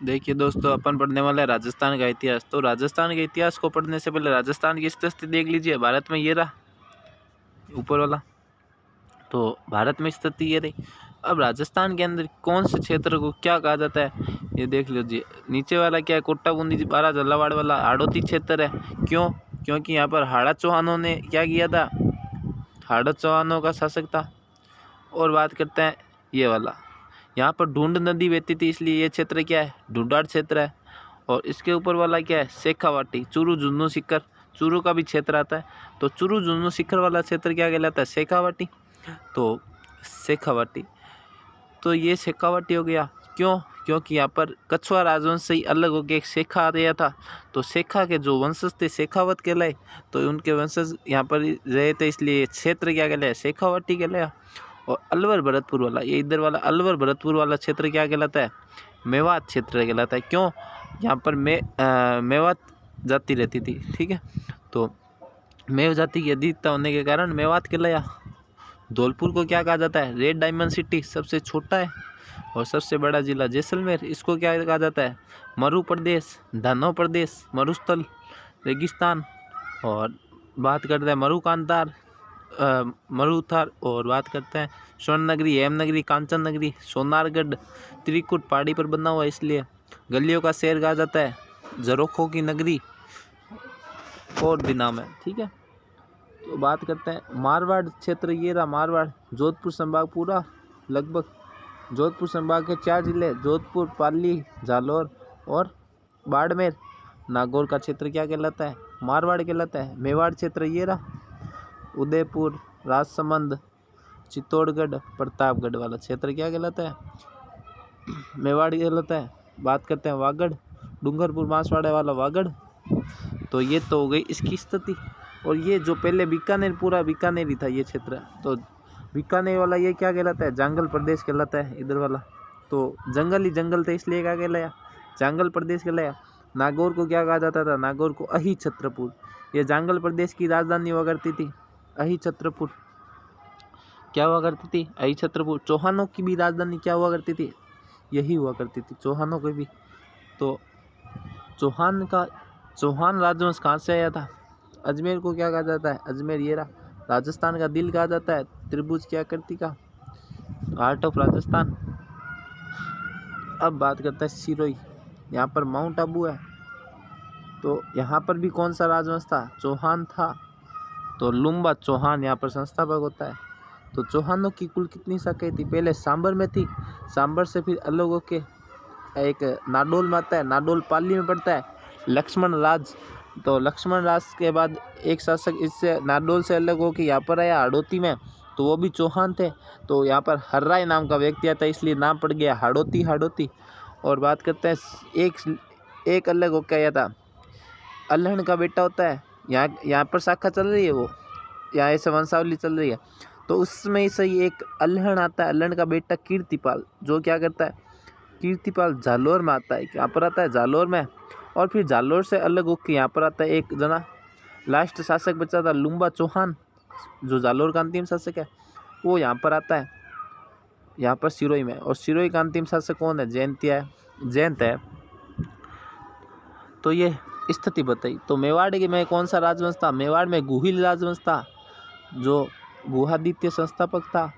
देखिए दोस्तों, अपन पढ़ने वाले हैं राजस्थान का इतिहास। तो राजस्थान के इतिहास को पढ़ने से पहले राजस्थान की स्थिति देख लीजिए। भारत में ये रहा ऊपर वाला, तो भारत में स्थिति ये रही। अब राजस्थान के अंदर कौन से क्षेत्र को क्या कहा जाता है ये देख लीजिए। नीचे वाला क्या है, कोटा बूंदी पारा झालावाड़ वाला हाड़ौती क्षेत्र है। क्यों? क्योंकि यहाँ पर हाड़ा चौहानों ने क्या किया था, हाड़ा चौहानों का शासक था। और बात करते हैं ये वाला, यहाँ पर ढूंढ नदी बहती थी, इसलिए ये क्षेत्र क्या है, ढूंढाड़ क्षेत्र है। और इसके ऊपर वाला क्या है, शेखावाटी, चूरू जुन्नू सीकर, चूरू का भी क्षेत्र आता है। तो चूरू जुन्नू सीकर वाला क्षेत्र क्या कहलाता है, शेखावाटी। तो शेखावाटी, तो ये शेखावाटी हो गया। क्यों? क्योंकि यहाँ पर कछुआ राजवंश से ही अलग होकर एक शेखा आ गया था। तो शेखा के जो वंशज थे शेखावत कहलाए, तो उनके वंशज यहाँ पर रहे थे, इसलिए क्षेत्र क्या कहलाया, शेखावाटी कहलाया। और अलवर भरतपुर वाला, ये इधर वाला अलवर भरतपुर वाला क्षेत्र क्या कहलाता है, मेवात क्षेत्र कहलाता है। क्यों? यहाँ पर मेवात जाति रहती थी, ठीक है। तो मेव जाति की अधिकता होने के कारण मेवात कहलाया। धौलपुर को क्या कहा जाता है, रेड डायमंड सिटी, सबसे छोटा है। और सबसे बड़ा जिला जैसलमेर, इसको क्या कहा जाता है, मरु प्रदेश, धानो प्रदेश, मरुस्थल, रेगिस्तान। और बात करते हैं मरुकांतार, मरुथार। और बात करते हैं स्वर्ण नगरी, हेमनगरी, कांचन नगरी, सोनारगढ़, त्रिकुट पहाड़ी पर बना हुआ है, इसलिए गलियों का शहर कहा जाता है, झरोखों की नगरी, और भी नाम है, ठीक है। तो बात करते हैं मारवाड़ क्षेत्र, ये रहा मारवाड़, जोधपुर संभाग पूरा लगभग। जोधपुर संभाग के 4 जिले, जोधपुर, पाली, जालौर और बाड़मेर। नागौर का क्षेत्र क्या कहलाता है, मारवाड़ कहलाता है। मेवाड़ क्षेत्र ये रहा, उदयपुर, राजसमंद, चित्तौड़गढ़, प्रतापगढ़ वाला क्षेत्र क्या कहलाता है, मेवाड़ कहलाता है। बात करते हैं वागड़, डूंगरपुर बांसवाड़ा वाला वागड़। तो ये तो हो गई इसकी स्थिति। और ये जो पहले बीकानेर, पूरा बीकानेर ही था ये क्षेत्र, तो बीकानेर वाला ये क्या कहलाता है, जंगल प्रदेश कहलाता है इधर वाला। तो जंगल ही जंगल थे, इसलिए क्या कहलाया, जंगल प्रदेश कहलाया। नागौर को क्या कहा जाता था, नागौर को अहि छत्रपुर, ये जंगल प्रदेश की राजधानी हुआ करती थी, अहि छत्रपुर। क्या हुआ करती थी, अहि छत्रपुर। चौहानों की भी राजधानी क्या हुआ करती थी, यही हुआ करती थी, चौहानों की भी। तो चौहान राजवंश कहाँ से आया था, अजमेर को क्या कहा जाता है, अजमेर ये रहा, राजस्थान का दिल कहा जाता है, त्रिभुज की आकृति का, हार्ट ऑफ राजस्थान। अब बात करते हैं सिरोही, यहाँ पर माउंट आबू है। तो यहाँ पर भी कौन सा राजवंश था, चौहान था। तो लुम्बा चौहान यहाँ पर संस्थापक होता है। तो चौहानों की कुल कितनी शाखाएं थी, पहले सांबर में थी, सांबर से फिर अलग होके एक नाडोल में आता है, नाडोल पाली में पड़ता है, लक्ष्मण राज। तो लक्ष्मण राज के बाद एक शासक इससे नाडोल से अलग होकर यहाँ पर आया हाड़ौती में, तो वो भी चौहान थे। तो यहाँ पर हर्राय नाम का व्यक्ति आता है, इसलिए नाम पड़ गया हाड़ौती। और बात करते हैं एक अलग होकर आया था, अल्हड़ का बेटा होता है, यहाँ पर शाखा चल रही है, वो यहाँ ऐसे वंशावली चल रही है। तो उसमें से ही एक अल्हड़ आता है, अल्हड़ का बेटा कीर्तिपाल, जो क्या करता है, कीर्तिपाल जालोर में आता है, यहाँ पर आता है जालोर में। और फिर जालोर से अलग होकर यहाँ पर आता है एक जना, लास्ट शासक बचा था लुम्बा चौहान, जो जालोर का अंतिम शासक है, वो यहाँ पर आता है, यहाँ पर सिरोही में। और सिरोही का अंतिम शासक कौन है, जयंत है। तो ये स्थिति बताई। तो मेवाड़ के में कौन सा राजवंश था, मेवाड़ में गुहिल राजवंश था, जो गुहादित्य संस्थापक था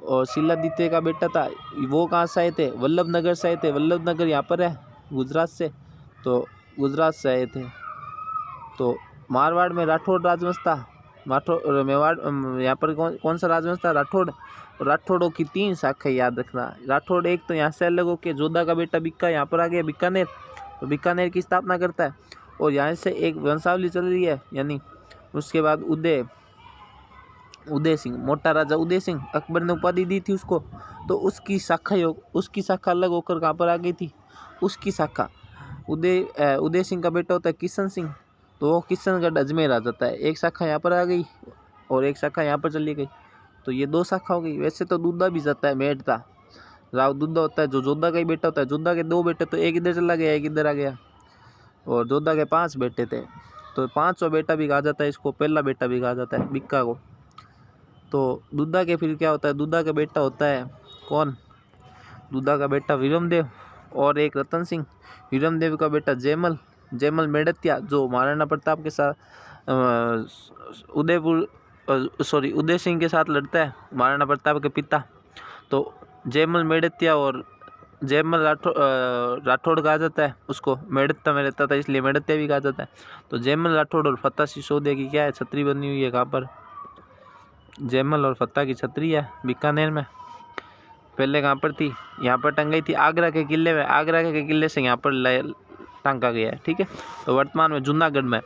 और शिलादित्य का बेटा था। वो कहाँ से आए थे, वल्लभनगर से आए थे, वल्लभनगर यहाँ पर है गुजरात से, तो गुजरात से आए थे। तो मारवाड़ में राठौड़ राजवंश था, मेवाड़ यहाँ पर कौन सा राजवंश था, राठौड़। राठौड़ों की 3 शाखाएं याद रखना। राठौड़ एक तो यहाँ से अलग होकर जोधा का बेटा बिक्का यहाँ पर आ गया, बीकानेर, तो बीकानेर की स्थापना करता है। और यहाँ से एक वंशावली चल रही है, यानी उसके बाद उदय सिंह, मोटा राजा उदय सिंह, अकबर ने उपाधि दी थी उसको, तो उसकी शाखा अलग होकर कहाँ पर आ गई थी, उसकी शाखा उदय सिंह का बेटा होता है किशन सिंह, तो वो किशनगढ़ अजमेर आ जाता है। एक शाखा यहाँ पर आ गई और एक शाखा यहाँ पर चली गई, तो ये 2 शाखा हो गई। वैसे तो दूधा भी जाता है, मेड़ता राव दूधा होता है, जो जोधा का ही बेटा होता है। जोधा के 2 बेटे, तो एक इधर चला गया, एक इधर आ गया। और जोधा के 5 बेटे थे, तो 5वां बेटा भी कहा जाता है इसको, पहला बेटा भी कहा जाता है बिक्का को। तो दूधा के फिर क्या होता है, दूधा का बेटा होता है कौन, दूधा का बेटा विरमदेव, और एक रतन सिंह, हीरमदेव का बेटा जयमल, जयमल मेड़तिया जो महाराणा प्रताप के साथ उदय सिंह के साथ लड़ता है, महाराणा प्रताप के पिता। तो जयमल मेड़तिया और जयमल राठौड़ कहा जाता है, उसको मेड़ता में रहता था इसलिए मेड़तिया भी कहा जाता है। तो जयमल राठौड़ और फतेह सिसोदिया की क्या है, छतरी बनी हुई है। कहाँ पर? जयमल और फतेह की छतरी है बीकानेर में। पहले कहाँ पर थी? यहाँ पर टंगाई थी आगरा के किले में। आगरा के किले से यहाँ पर टांगा गया है। ठीक है, तो वर्तमान में जूनागढ़ में।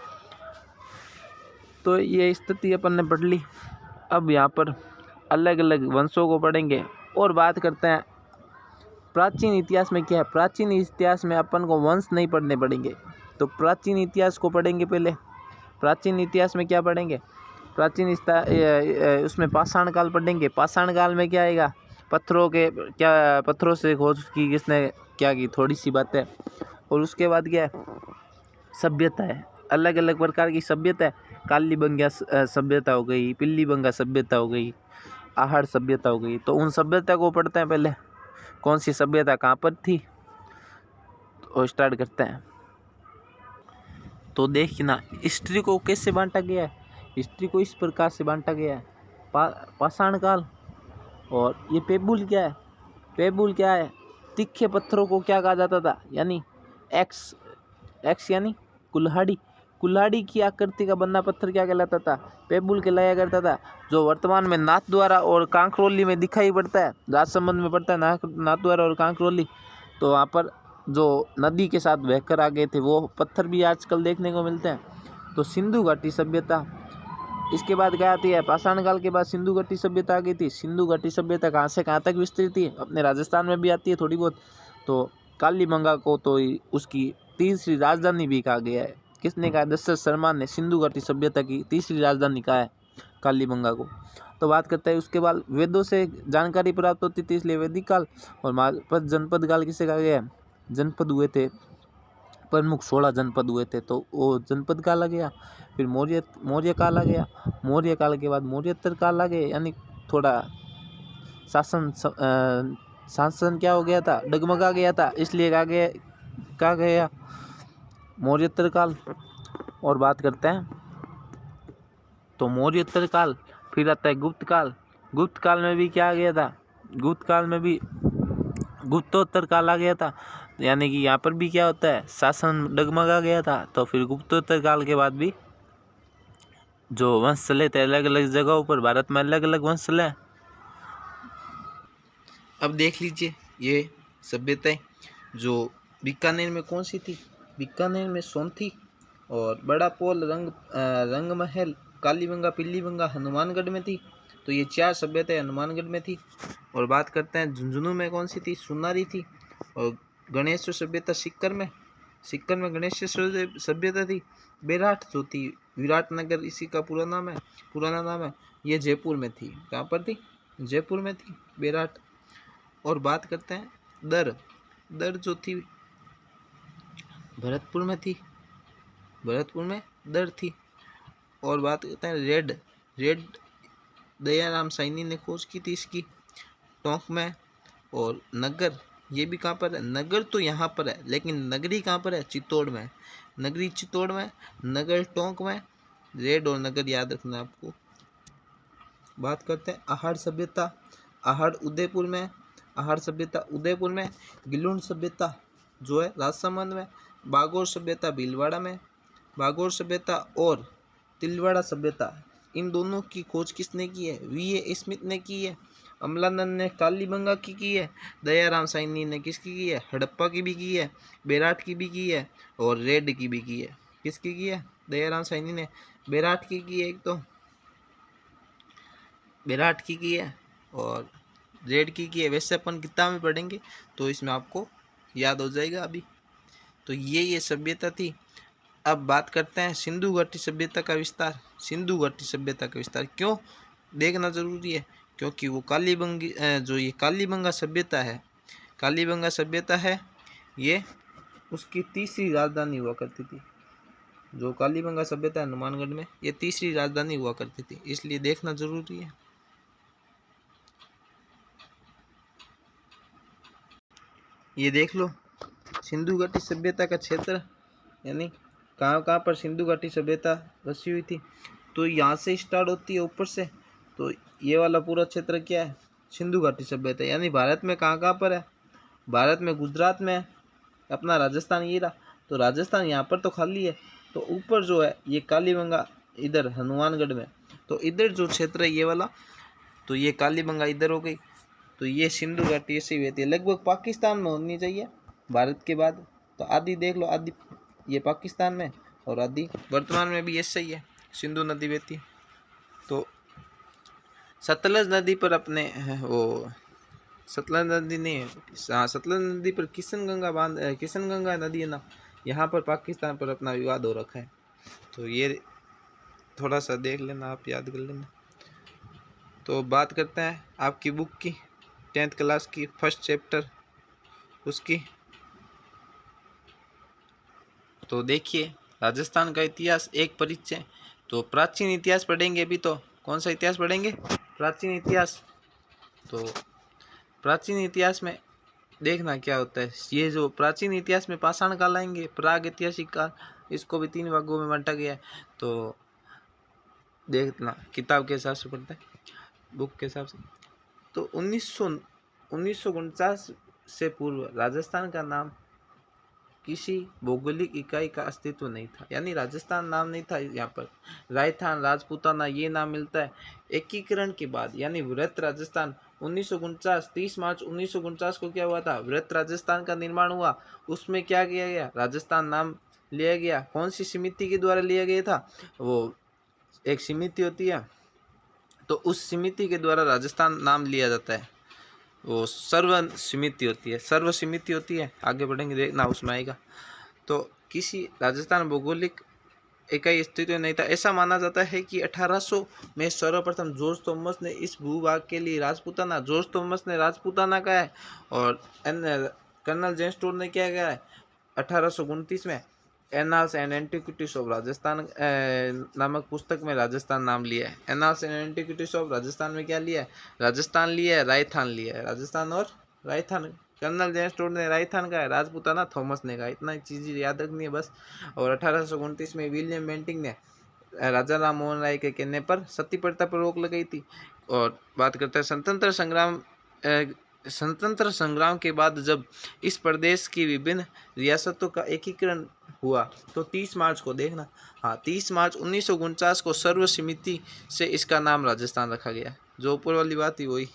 तो ये स्थिति अपन ने पढ़ ली। अब यहाँ पर अलग अलग वंशों को पढ़ेंगे और बात करते हैं प्राचीन इतिहास में क्या है। प्राचीन इतिहास में अपन को वंश नहीं पढ़ने पड़ेंगे, तो प्राचीन इतिहास को पढ़ेंगे पहले। प्राचीन इतिहास में क्या पढ़ेंगे? प्राचीन उसमें पाषाण काल पढ़ेंगे। पाषाण काल में क्या आएगा? पत्थरों से खोज की किसने क्या की, थोड़ी सी बात है। और उसके बाद क्या है? सभ्यता है, अलग अलग प्रकार की सभ्यता है। कालीबंगा सभ्यता हो गई, पिल्लीबंगा सभ्यता हो गई, आहड़ सभ्यता हो गई। तो उन सभ्यता को पढ़ते हैं पहले, कौन सी सभ्यता कहाँ पर थी। तो स्टार्ट करते हैं। तो देखना हिस्ट्री को कैसे बांटा गया है। हिस्ट्री को इस प्रकार से बांटा गया है, पाषाण काल। और ये पेबुल क्या है? पेबुल क्या है? तीखे पत्थरों को क्या कहा जाता था, यानी एक्स यानी कुल्हाड़ी। कुल्हाड़ी की आकृति का बना पत्थर क्या कहलाता था? पेबुल कहलाया करता था। जो वर्तमान में नाथद्वारा और कांकरोली में दिखाई पड़ता है, राजसमंद में पड़ता है नाथद्वारा और कांकरोली। तो वहाँ पर जो नदी के साथ बहकर आ गए थे वो पत्थर भी आजकल देखने को मिलते हैं। तो सिंधु घाटी सभ्यता, इसके बाद क्या आती है? पाषाण काल के बाद सिंधु घाटी सभ्यता आ गई थी। सिंधु घाटी सभ्यता कहाँ से कहाँ तक विस्तृत थी? अपने राजस्थान में भी आती है थोड़ी बहुत। तो कालीबंगा को तो उसकी तीसरी राजधानी भी कहा गया है। किसने कहा? दशरथ शर्मा ने सिंधु घाटी सभ्यता की तीसरी राजधानी कहा है कालीबंगा को। तो बात करते हैं उसके बाद वेदों से जानकारी प्राप्त होती थी, इसलिए वैदिक काल। और जनपद काल किसे कहा गया है? जनपद हुए थे प्रमुख, 16 जनपद हुए थे, तो वो जनपद काल आ गया। फिर मौर्य काल आ गया। मौर्य काल के बाद मौर्योत्तर काल आ गए, यानी थोड़ा शासन क्या हो गया था? डगमगा गया था, इसलिए कहा गया मौर्योत्तर काल। और बात करते हैं तो मौर्योत्तर काल, फिर आता है गुप्त काल। गुप्त काल में भी क्या आ गया था? गुप्त काल में भी गुप्तोत्तर काल आ गया था, यानी कि यहाँ पर भी क्या होता है? शासन डगमगा गया था। तो फिर गुप्तोत्तर काल के बाद भी जो वंश चले थे अलग अलग जगहों पर, भारत में अलग अलग वंश चले। अब देख लीजिए ये सभ्यताएं जो बीकानेर में कौन सी थी? बीकानेर में सोनथी और बड़ा पोल, रंग महल, कालीबंगा, पिल्लीबंगा हनुमानगढ़ में थी। तो ये 4 सभ्यताएं हनुमानगढ़ में थी। और बात करते हैं झुंझुनू में कौन सी थी? सुनारी थी। और गणेश सभ्यता सीकर में गणेश सभ्यता थी। बेराट जो थी, विराटनगर इसी का पुराना नाम है, ये जयपुर में थी। कहाँ पर थी? जयपुर में थी बेराट। और बात करते हैं दर जो थी भरतपुर में थी, भरतपुर में दर थी। और बात करते हैं रेड दयाराम साइनी ने खोज की थी इसकी, टोंक में। और नगर, ये भी कहाँ पर है? नगर तो यहाँ पर है, लेकिन नगरी कहाँ पर है? चित्तौड़ में। नगरी चित्तौड़ में, नगर टोंक में। रेड और नगर याद रखना आपको। बात करते हैं आहड़ सभ्यता। आहड़ सभ्यता उदयपुर में। गिलुंड सभ्यता जो है राजसमंद में। बागोर सभ्यता भीलवाड़ा में। बागोर सभ्यता और तिलवाड़ा सभ्यता, इन दोनों की खोज किसने की है? V.A. स्मिथ ने की है। अमलानंद ने कालीबंगा की है। दयाराम साइनी ने किसकी की है? हड़प्पा की भी की है, बेराट की भी की है और रेड की भी की है। किसकी की है? दयाराम साइनी ने बेराट की है, एक तो बेराट की है और रेड की है। वैसे अपन किताब में पढ़ेंगे तो इसमें आपको याद हो जाएगा अभी। तो ये सभ्यता थी। अब बात करते हैं सिंधु घाटी सभ्यता का विस्तार। सिंधु घाटी सभ्यता का विस्तार क्यों देखना जरूरी है? क्योंकि वो कालीबंगा सभ्यता है, ये उसकी तीसरी राजधानी हुआ करती थी। जो कालीबंगा सभ्यता है हनुमानगढ़ में, ये तीसरी राजधानी हुआ करती थी, इसलिए देखना जरूरी है। ये देख लो सिंधु घाटी सभ्यता का क्षेत्र यानी कहाँ कहाँ पर सिंधु घाटी सभ्यता बसी हुई थी, तो यहाँ से स्टार्ट होती है ऊपर से। तो ये वाला पूरा क्षेत्र क्या है, सिंधु घाटी सभ्यता। यानी भारत में कहाँ कहाँ पर है, भारत में गुजरात में है, अपना राजस्थान ये रहा। तो राजस्थान यहाँ पर तो खाली है, तो ऊपर जो है ये कालीबंगा इधर हनुमानगढ़ में, तो इधर जो क्षेत्र है ये वाला, तो ये कालीबंगा इधर हो गई। तो ये सिंधु घाटी ऐसी हुई थी, लगभग पाकिस्तान में होनी चाहिए भारत के बाद। तो आधी देख लो, आधी ये पाकिस्तान में और आधी वर्तमान में भी ऐसा ही है, सिंधु नदी बहती है। तो सतलज नदी पर अपने वो सतलज नदी नहीं, हाँ सतलज नदी पर किशनगंगा नदी है ना, यहाँ पर पाकिस्तान पर अपना विवाद हो रखा है। तो ये थोड़ा सा देख लेना, आप याद कर लेना। तो बात करते हैं आपकी बुक की, 10th क्लास की फर्स्ट चैप्टर उसकी। तो देखिए, राजस्थान का इतिहास एक परिचय। तो प्राचीन इतिहास पढ़ेंगे अभी। तो कौन सा इतिहास पढ़ेंगे, प्राचीन इतिहास। तो प्राचीन इतिहास में देखना क्या होता है, ये जो प्राचीन इतिहास में पाषाण काल आएंगे, प्राग ऐतिहासिक काल, इसको भी 3 भागों में बांटा गया है। तो देखना किताब के हिसाब से पढ़ता है, बुक के हिसाब से। तो 1949 से पूर्व राजस्थान का नाम किसी भौगोलिक इकाई का अस्तित्व नहीं था, यानी राजस्थान नाम नहीं था। यहाँ पर राजस्थान, राजपूताना ये नाम मिलता है एकीकरण के बाद, यानी वृहत राजस्थान 1949, 30 मार्च 1949 को क्या हुआ था, वृहत राजस्थान का निर्माण हुआ। उसमें क्या किया गया, राजस्थान नाम लिया गया। कौन सी समिति के द्वारा लिया गया था, वो एक समिति होती है, तो उस समिति के द्वारा राजस्थान नाम लिया जाता है। वो सर्व समिति होती है, सर्व समिति होती है, आगे बढ़ेंगे देखना उसमें आएगा। तो किसी राजस्थान भौगोलिक इकाई अस्तित्व नहीं था। ऐसा माना जाता है कि 1800 में सर्वप्रथम जॉर्ज थॉमस ने इस भूभाग के लिए राजपूताना, जॉर्ज थॉमस ने राजपूताना कहा है, और कर्नल जेम्स टोड ने क्या कहा है 1829 में annals and antiquities of Rajasthan नामक पुस्तक में राजस्थान नाम लिया है। Annals and antiquities of Rajasthan में क्या लिया है, राजस्थान लिया है, राजस्थान लिया है, राजस्थान और राजस्थान। कर्नल जेम्स टोड ने राजस्थान का है, राजपूताना थॉमस ने कहा। इतना चीज़ याद रखनी है बस। और 1829 में विलियम बेंटिंग ने राजा राम मोहन राय के कहने पर सती प्रथा पर रोक लगाई थी। और बात करते हैं स्वतंत्र संग्राम के बाद जब इस प्रदेश की विभिन्न रियासतों का एकीकरण हुआ, तो 30 मार्च को देखना, हाँ 30 मार्च 1949 को सर्वसम्मति से इसका नाम राजस्थान रखा गया। जो ऊपर वाली बात थी वही।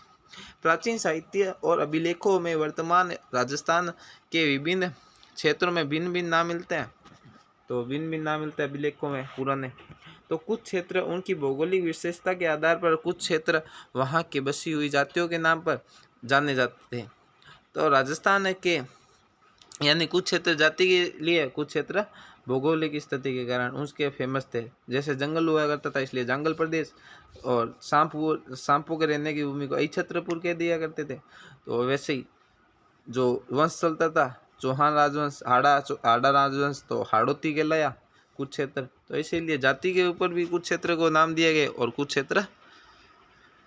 प्राचीन साहित्य और अभिलेखों में वर्तमान राजस्थान के विभिन्न क्षेत्रों में भिन्न भिन्न नाम मिलते हैं। तो भिन्न भिन्न नाम मिलते हैं अभिलेखों में पुराने। तो कुछ क्षेत्र उनकी भौगोलिक विशेषता के आधार पर, कुछ क्षेत्र वहाँ के बसी हुई जातियों के नाम पर जाने जाते हैं। तो राजस्थान के यानी कुछ क्षेत्र जाति के लिए, कुछ क्षेत्र भौगोलिक स्थिति के कारण उसके फेमस थे। जैसे जंगल हुआ करता था इसलिए जंगल प्रदेश, और सांपों के रहने की भूमि को अछत्रपुर कह दिया करते थे। तो वैसे ही जो वंश चलता था, चौहान राजवंश, हाड़ा राजवंश, तो हाड़ौती कहलाया कुछ क्षेत्र। तो इसीलिए जाति के ऊपर भी कुछ क्षेत्र को नाम दिया गया, और कुछ क्षेत्र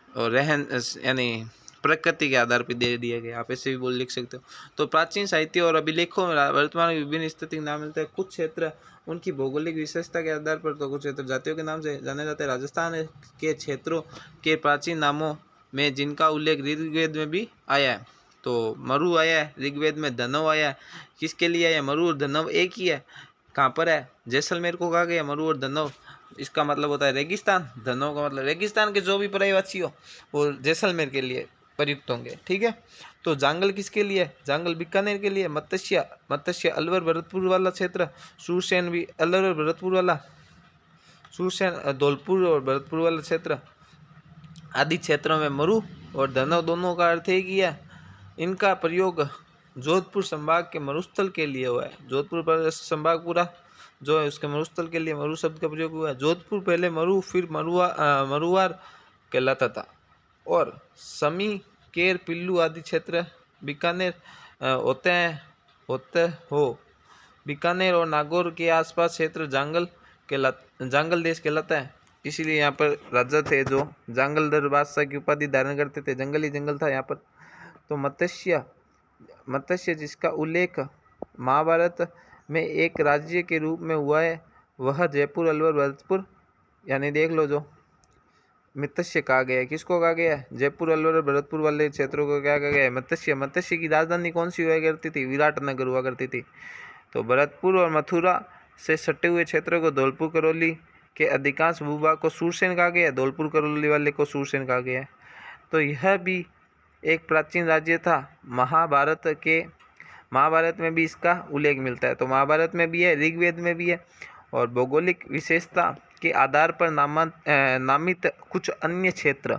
और रहन यानी प्रकृति के आधार पर दे दिया गया, आप ऐसे भी बोल लिख सकते हो। तो प्राचीन साहित्य और अभिलेखों में वर्तमान विभिन्न स्थिति नाम मिलते हैं। कुछ क्षेत्र उनकी भौगोलिक विशेषता के आधार पर, तो कुछ क्षेत्र जातियों के नाम से जाने जाते हैं। राजस्थान के क्षेत्रों के प्राचीन नामों में जिनका उल्लेख ऋग्वेद में भी आया है। तो मरु आया है ऋग्वेद में, धनव आया है। किसके लिए आया, मरु और धनव एक ही है। कहाँ पर है, जैसलमेर को कहा गया मरु और धनव। इसका मतलब होता है रेगिस्तान, धनव का मतलब रेगिस्तान के जो भी पर्यायवाची हो वो जैसलमेर के लिए प्रयुक्त होंगे, ठीक है। तो जांगल किसके लिए, जांगल बीकानेर के लिए। मत्स्य अलवर भरतपुर वाला क्षेत्र, सूरसेन भी अलवर भरतपुर वाला, सूरसेन धौलपुर और भरतपुर वाला क्षेत्र आदि क्षेत्रों में मरु और धनव दोनों का अर्थ एक ही है। इनका प्रयोग जोधपुर संभाग के मरुस्थल के लिए हुआ है। जोधपुर संभाग पूरा जो है उसके मरुस्थल के लिए मरु शब्द का प्रयोग हुआ है। जोधपुर पहले मरु फिर मरुवार कहलाता था। और समी, केर, पिल्लू आदि क्षेत्र बीकानेर बीकानेर और नागौर के आसपास क्षेत्र जांगल देश कहलाता है। इसीलिए यहाँ पर राजा थे जो जांगलदर बादशाह की उपाधि धारण करते थे। जंगल ही जंगल था यहाँ पर। तो मत्स्य जिसका उल्लेख महाभारत में एक राज्य के रूप में हुआ है, वह जयपुर, अलवर, भरतपुर, यानी देख लो जो मत्स्य कहा गया है, किसको कहा गया है? जयपुर, अलवर, भरतपुर वाले क्षेत्रों को क्या कहा गया है? मत्स्य। मत्स्य की राजधानी कौन सी हुआ करती थी? विराटनगर हुआ करती थी। तो भरतपुर और मथुरा से सटे हुए क्षेत्रों को धौलपुर करौली के अधिकांश भूभाग को सूरसेन कहा गया है। धौलपुर करौली वाले को सूरसेन कहा गया है। तो यह भी एक प्राचीन राज्य था। महाभारत में भी इसका उल्लेख मिलता है। तो महाभारत में भी है, ऋग्वेद में भी है। और भौगोलिक विशेषता के आधार पर नामित कुछ अन्य क्षेत्र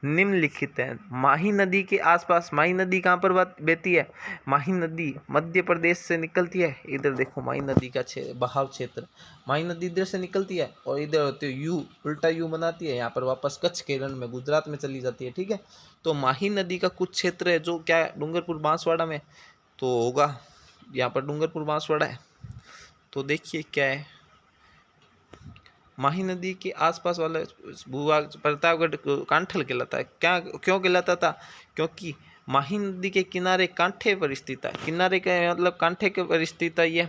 निम्नलिखित हैं। माही नदी के आसपास, माही नदी कहाँ पर बहती है? माही नदी मध्य प्रदेश से निकलती है। इधर देखो माही नदी का बहाव क्षेत्र, माही नदी इधर से निकलती है और इधर होती है यू, उल्टा यू बनाती है, यहाँ पर वापस कच्छ के रण में गुजरात में चली जाती है। ठीक है, तो माही नदी का कुछ क्षेत्र है जो क्या है? डूंगरपुर बांसवाड़ा में तो होगा, यहाँ पर डूंगरपुर बांसवाड़ा है। तो देखिए क्या है, माही नदी के आसपास वाला भूभाग प्रतापगढ़ कांठल कहलाता है। क्या क्यों कहलाता था? क्योंकि माही नदी के किनारे कांठे पर स्थित है। किनारे का मतलब कांठे के पर स्थित है ये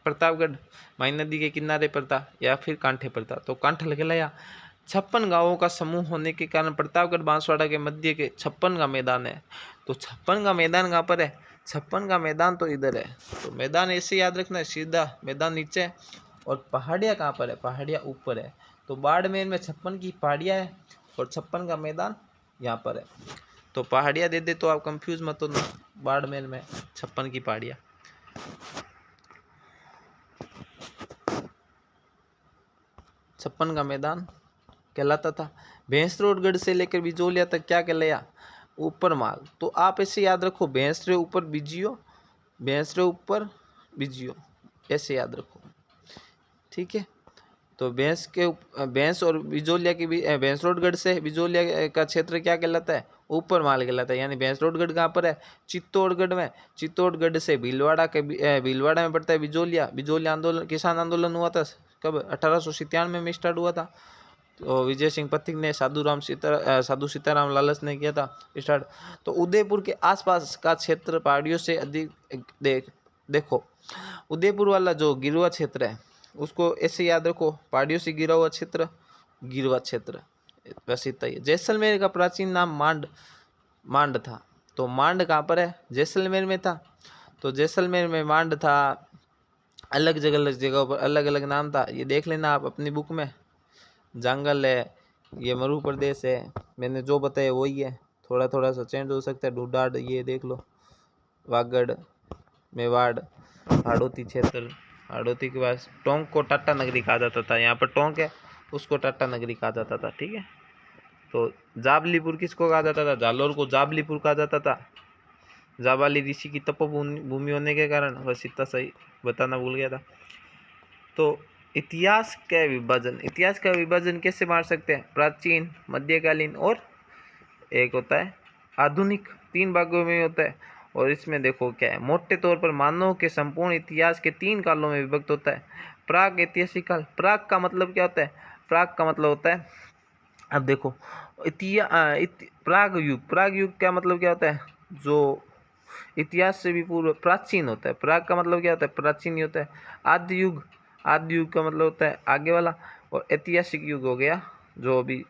प्रतापगढ़, माही नदी के किनारे पर था या फिर कांठे पर था, तो कांठल कहलाया। 56 गांवों का समूह होने के कारण प्रतापगढ़ बांसवाड़ा के मध्य के 56 का मैदान है। तो 56 का मैदान कहाँ पर है? 56 का मैदान तो इधर है। तो मैदान ऐसे याद रखना है, सीधा मैदान नीचे है और पहाड़ियाँ कहाँ पर है? पहाड़ियाँ ऊपर है। तो बाड़मेर में 56 की पहाड़ियाँ है और 56 का मैदान यहाँ पर है। तो पहाड़ियाँ दे दे तो आप कंफ्यूज मत होना, बाड़मेर में 56 की पहाड़ियाँ। छप्पन का मैदान कहलाता था। भैंसरोडगढ़ से लेकर बिजोलिया तक क्या कहलाया? ऊपर माल। तो आप ऐसे याद रखो, भैंसरे ऊपर बिजियो, भैंसरे ऊपर बिजियो, ऐसे याद रखो। ठीक है, तो भैंस और बिजोलिया के बीच, भैंसरोडगढ़ से बिजोलिया का क्षेत्र क्या कहलाता है? ऊपर माल कहलाता है। यानी भैंसरोडगढ़ कहाँ पर है? चित्तौड़गढ़ में। चित्तौड़गढ़ से भीलवाड़ा में पड़ता है बिजोलिया। बिजोलिया आंदोलन, किसान आंदोलन हुआ था कब? 1897 में स्टार्ट हुआ था। तो विजय सिंह पथिक ने, साधु सीताराम लालच ने किया था स्टार्ट। तो उदयपुर के आसपास का क्षेत्र पहाड़ियों से अधिक देखो, उदयपुर वाला जो गिरवा क्षेत्र है उसको ऐसे याद रखो, पहाड़ियों से गिरा हुआ क्षेत्र गिरवा क्षेत्र, वैसे ही। जैसलमेर का प्राचीन नाम मांड था। तो मांड कहाँ पर है? जैसलमेर में था। तो जैसलमेर में मांड था। अलग जगह पर अलग अलग नाम था, ये देख लेना आप अपनी बुक में। जंगल है, ये मरु प्रदेश है, मैंने जो बताया वही है, थोड़ा थोड़ा सा चेंज हो सकता है। ढूढ़ाड़ ये देख लो, वागड़, मेवाड़, हाड़ौती क्षेत्र। हाड़ौती के पास टोंक को टाटा नगरी कहा जाता था। यहाँ पर टोंक है, उसको टाटा नगरी कहा जाता था। ठीक है, तो जाबलीपुर किसको कहा जाता था? जालोर को जाबलीपुर कहा जाता था। जाबाली ऋषि की तपोभूमि होने के कारण, बस इतना सही बताना भूल गया था। तो इतिहास का विभाजन कैसे मार सकते हैं? प्राचीन, मध्यकालीन और एक होता है आधुनिक, 3 भागों में होता है। और इसमें देखो क्या है, मोटे तौर पर मानव के संपूर्ण इतिहास के 3 कालों में विभक्त होता है। प्राग ऐतिहासिक काल। प्राग का मतलब क्या होता है? प्राग का मतलब होता है, अब देखो, प्राग युग का मतलब क्या होता है? जो इतिहास से भी पूर्व, प्राचीन होता है। प्राग का मतलब क्या होता है? प्राचीन ही होता है। आदि युग का मतलब होता है आगे वाला। और ऐतिहासिक युग हो गया जो अभी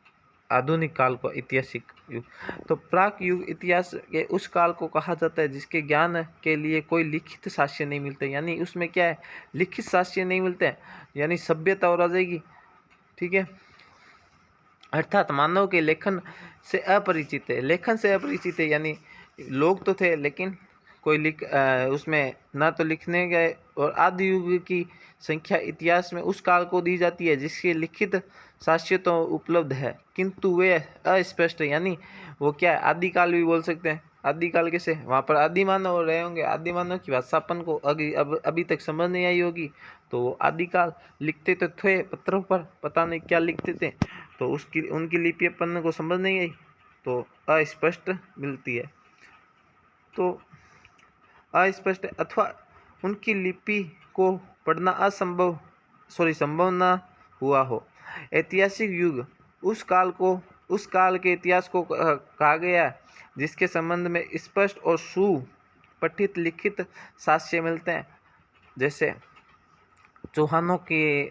आधुनिक काल को ऐतिहासिक युग। तो प्राक युग इतिहास के उस काल को कहा जाता है जिसके ज्ञान के लिए कोई लिखित साक्ष्य नहीं मिलते। यानी उसमें क्या है? लिखित साक्ष्य नहीं मिलते हैं, यानी सभ्यता और आ जाएगी। ठीक है, अर्थात मानव के लेखन से अपरिचित है। यानी लोग तो थे लेकिन कोई उसमें ना तो लिखने गए। और आदि युग की संख्या इतिहास में उस काल को दी जाती है जिसके लिखित साक्ष्य तो उपलब्ध है किंतु वे अस्पष्ट है। यानी वो क्या है? आदिकाल भी बोल सकते हैं। आदिकाल कैसे? वहाँ पर आदि मानव रहे होंगे, आदि मानव की भाषा अपन को अभी तक समझ नहीं आई होगी। तो वो आदिकाल लिखते तो थे पत्रों पर, पता नहीं क्या लिखते थे, तो उनकी लिपि अपन को समझ नहीं आई, तो अस्पष्ट मिलती है। तो अस्पष्ट अथवा उनकी लिपि को पढ़ना संभव ना हुआ हो। ऐतिहासिक युग उस काल के इतिहास को कहा गया है जिसके संबंध में स्पष्ट और पठित लिखित साक्ष्य मिलते हैं, जैसे चौहानों के,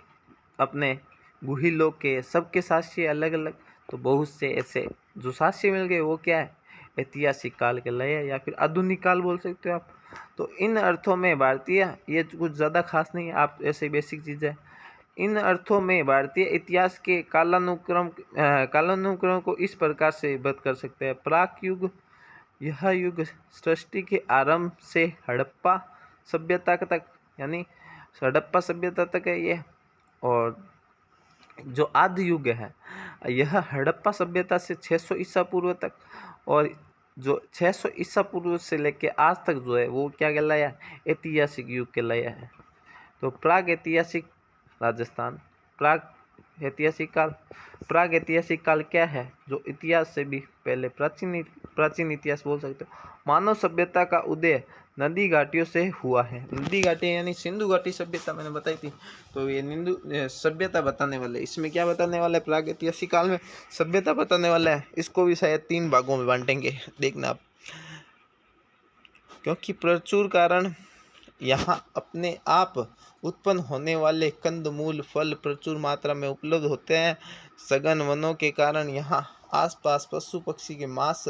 अपने गुहिलों के, सबके साक्ष्य अलग अलग। तो बहुत से ऐसे जो साक्ष्य मिल गए वो क्या है, ऐतिहासिक काल के लय या फिर आधुनिक काल बोल सकते हो आप। तो इन अर्थों में भारतीय, ये कुछ ज़्यादा खास नहीं है, आप ऐसे बेसिक चीज़ है। इन अर्थों में भारतीय इतिहास के कालानुक्रम को इस प्रकार से विभक्त कर सकते हैं। प्राक युग, यह युग सृष्टि के आरंभ से हड़प्पा सभ्यता तक, यानी हड़प्पा सभ्यता तक है ये। और जो आदि युग है यह हड़प्पा सभ्यता से 600 ईसा पूर्व तक, और जो 600 ईसा पूर्व से लेके आज तक जो है वो क्या कहलाया, ऐतिहासिक युग कहलाया है। तो प्राग ऐतिहासिक राजस्थान, प्राग ऐतिहासिक काल क्या है, जो इतिहास से भी पहले प्राचीन इतिहास बोल सकते हो। मानव सभ्यता का उदय नदी घाटियों से हुआ है। नदी घाटी यानी सिंधु घाटी सभ्यता मैंने बताई थी, तो ये निंदु सभ्यता बताने वाले, इसमें क्या बताने वाला है, प्राग ऐतिहासिक काल में सभ्यता बताने वाला है। इसको भी शायद 3 भागों में बांटेंगे, देखना आप, क्योंकि प्रचुर कारण यहाँ अपने आप उत्पन्न होने वाले कंदमूल फल प्रचुर मात्रा में उपलब्ध होते हैं। सघन वनों के कारण यहाँ आसपास पशु पक्षी के मांस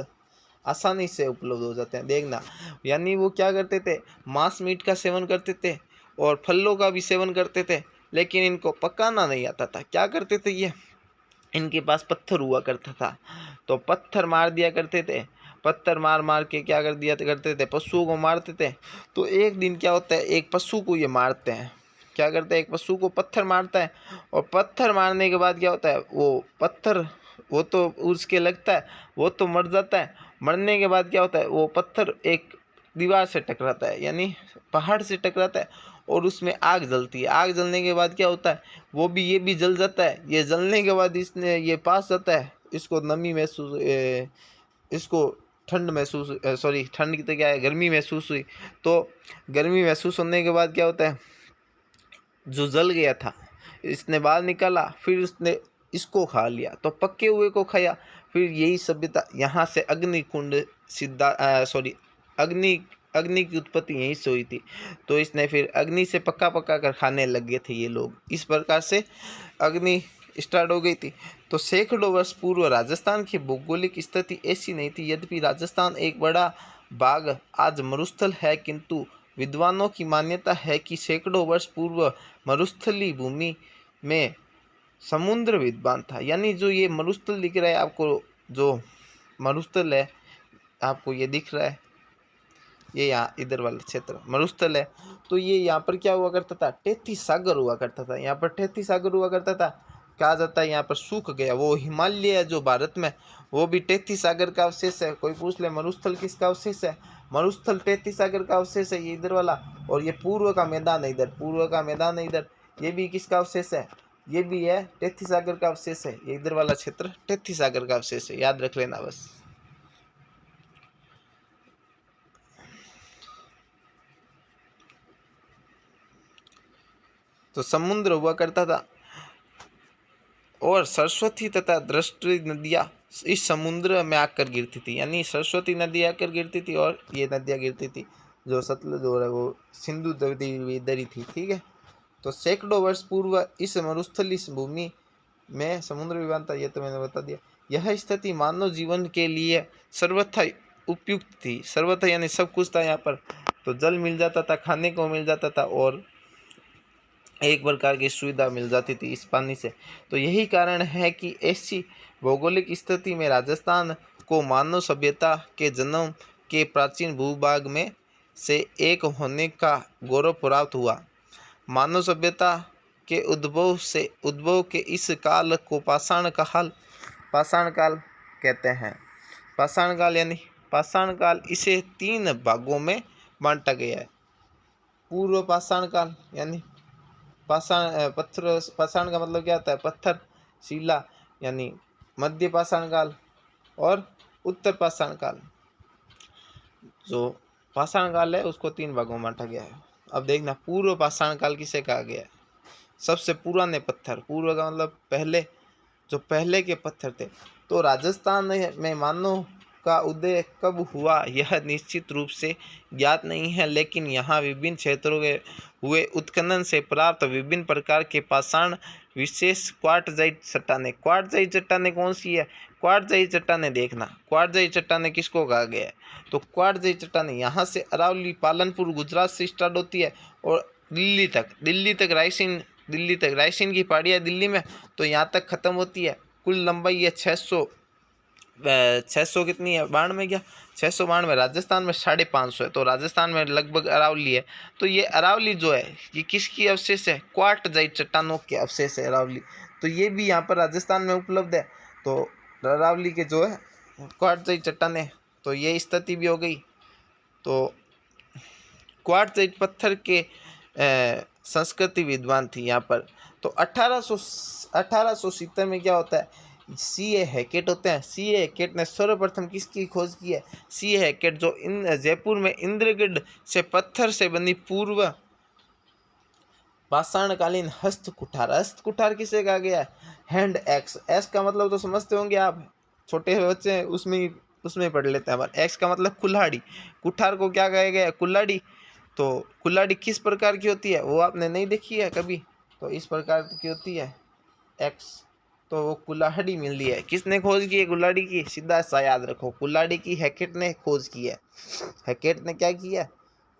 आसानी से उपलब्ध हो जाते हैं। देखना, यानी वो क्या करते थे, मांस मीट का सेवन करते थे और फलों का भी सेवन करते थे, लेकिन इनको पकाना नहीं आता था। क्या करते थे ये, इनके पास पत्थर हुआ करता था, तो पत्थर मार दिया करते थे। पत्थर मार के क्या कर दिया करते थे, पशुओं को मारते थे। तो एक दिन क्या होता है, एक पशु को ये मारते हैं, क्या करते हैं, एक पशु को पत्थर मारता है, और पत्थर मारने के बाद क्या होता है, वो पत्थर वो तो उसके लगता है, वो तो मर जाता है। मरने के बाद क्या होता है, वो पत्थर एक दीवार से टकराता है, यानी पहाड़ से टकराता है, और उसमें आग जलती है। आग जलने के बाद क्या होता है, वो भी, ये भी जल जाता है। ये जलने के बाद इसने ये पास जाता है, इसको नमी महसूस, इसको ठंड महसूस, सॉरी ठंड की तो क्या है, गर्मी महसूस हुई। तो गर्मी महसूस होने के बाद क्या होता है, जो जल गया था इसने बाहर निकाला, फिर उसने इसको खा लिया, तो पके हुए को खाया। फिर यही सभ्यता, यहाँ से अग्निकुंड अग्नि की उत्पत्ति यहीं से हुई थी। तो इसने फिर अग्नि से पका कर खाने लग गए थे ये लोग। इस प्रकार से अग्नि स्टार्ट हो गई थी। तो सैकड़ों वर्ष पूर्व राजस्थान की भौगोलिक स्थिति ऐसी नहीं थी। यद्यपि राजस्थान एक बड़ा भाग आज मरुस्थल है, किंतु विद्वानों की मान्यता है कि सैकड़ों वर्ष पूर्व मरुस्थली भूमि में समुद्र विद्यमान था। यानी जो ये मरुस्थल दिख रहा है आपको, जो मरुस्थल है आपको ये दिख रहा है, ये यहाँ इधर वाला क्षेत्र मरुस्थल है। तो ये यहाँ पर क्या हुआ करता था, 33 सागर हुआ करता था। यहाँ पर 33 सागर हुआ करता था। कहा जाता है यहाँ पर सूख गया वो हिमालय जो भारत में, वो भी 33 सागर का अवशेष है। कोई पूछ ले मरुस्थल किसका अवशेष है, मरुस्थल 33 सागर का अवशेष है, ये इधर वाला। और ये पूर्व का मैदान है इधर, पूर्व का मैदान है इधर, ये भी किसका अवशेष है, ये भी है 33 सागर का अवशेष है। ये इधर वाला क्षेत्र 33 सागर का अवशेष है, याद रख लेना बस। तो समुद्र हुआ करता था, और सरस्वती तथा दृष्टि नदियाँ इस समुद्र में आकर गिरती थी। यानी सरस्वती नदी आकर गिरती थी और ये नदियाँ गिरती थी, जो सतलुज हो रहा है वो सिंधु नदी इधर ही थी, ठीक है। तो सैकड़ों वर्ष पूर्व इस मरुस्थली भूमि में समुद्र विमान था, ये तो मैंने बता दिया। यह स्थिति मानव जीवन के लिए सर्वथा उपयुक्त थी। सर्वथा यानी सब कुछ था यहाँ पर, तो जल मिल जाता था, खाने को मिल जाता था, और एक प्रकार की सुविधा मिल जाती थी इस पानी से। तो यही कारण है कि ऐसी भौगोलिक स्थिति में राजस्थान को मानव सभ्यता के जन्म के प्राचीन भूभाग में से एक होने का गौरव प्राप्त हुआ। मानव सभ्यता के उद्भव के इस काल को पाषाण काल कहते हैं। पाषाण काल यानी पाषाण काल, इसे 3 भागों में बांटा गया है। पूर्व पाषाण काल यानी पाषाण का मतलब क्या होता है, पत्थर, शिला यानी मध्य पाषाण काल, और उत्तर पाषाण काल। जो पाषाण काल है उसको 3 भागों में बांटा गया है। अब देखना, पूर्व पाषाण काल किसे कहा गया है, सबसे पुराने पत्थर। पूर्व का मतलब पहले, जो पहले के पत्थर थे। तो राजस्थान में मानव का उदय कब हुआ यह निश्चित रूप से ज्ञात नहीं है, लेकिन यहाँ विभिन्न क्षेत्रों के हुए उत्खनन से प्राप्त विभिन्न प्रकार के पाषाण विशेष क्वार्टजाइट चट्टानें। क्वार्टजाइट चट्टानें कौन सी है? क्वार्टजाइट चट्टानें देखना, क्वार्टजाइट चट्टानें किसको कहा गया है? तो क्वार्टजाइट चट्टानें यहाँ से अरावली पालनपुर गुजरात से स्टार्ट होती है और दिल्ली तक रायसेन की पहाड़ियाँ दिल्ली में, तो यहाँ तक खत्म होती है। कुल लंबाई है 600 कितनी है? 92 क्या? 692। राजस्थान में 550 है, तो राजस्थान में लगभग अरावली है। तो ये अरावली जो है ये किसकी अवशेष है? क्वार्टजाइट चट्टानों के अवशेष है अरावली। तो ये भी यहाँ पर राजस्थान में उपलब्ध है। तो अरावली के जो है क्वार्टजाइट चट्टानें, तो ये स्थिति भी हो गई। तो क्वार्टजाइट पत्थर के संस्कृति विद्वान थी यहाँ पर। तो 1870 में क्या होता है? C.A. हैकेट होते हैं। C.A. हैकेट ने सर्वप्रथम किसकी खोज की है? C.A. हैकेट जो जयपुर में इंद्रगढ़ से पत्थर से बनी पूर्व पाषाणकालीन हस्त कुठार किसे कहा गया है? Hand axe. एक्स का मतलब तो समझते होंगे आप, छोटे बच्चे हैं उसमें पढ़ लेते हैं। एक्स का मतलब कुल्हाड़ी। कुठार को क्या कहा गया है? कुल्हाड़ी। तो कुल्हाड़ी किस प्रकार की होती है वो आपने नहीं देखी है कभी? तो इस प्रकार की होती है एक्स। तो वो कुल्हाड़ी मिल रही है। किसने खोज की है कुल्हाड़ी की? सीधा सा याद रखो, कुल्हाड़ी की हैकेट ने खोज की है। हैकेट ने क्या किया?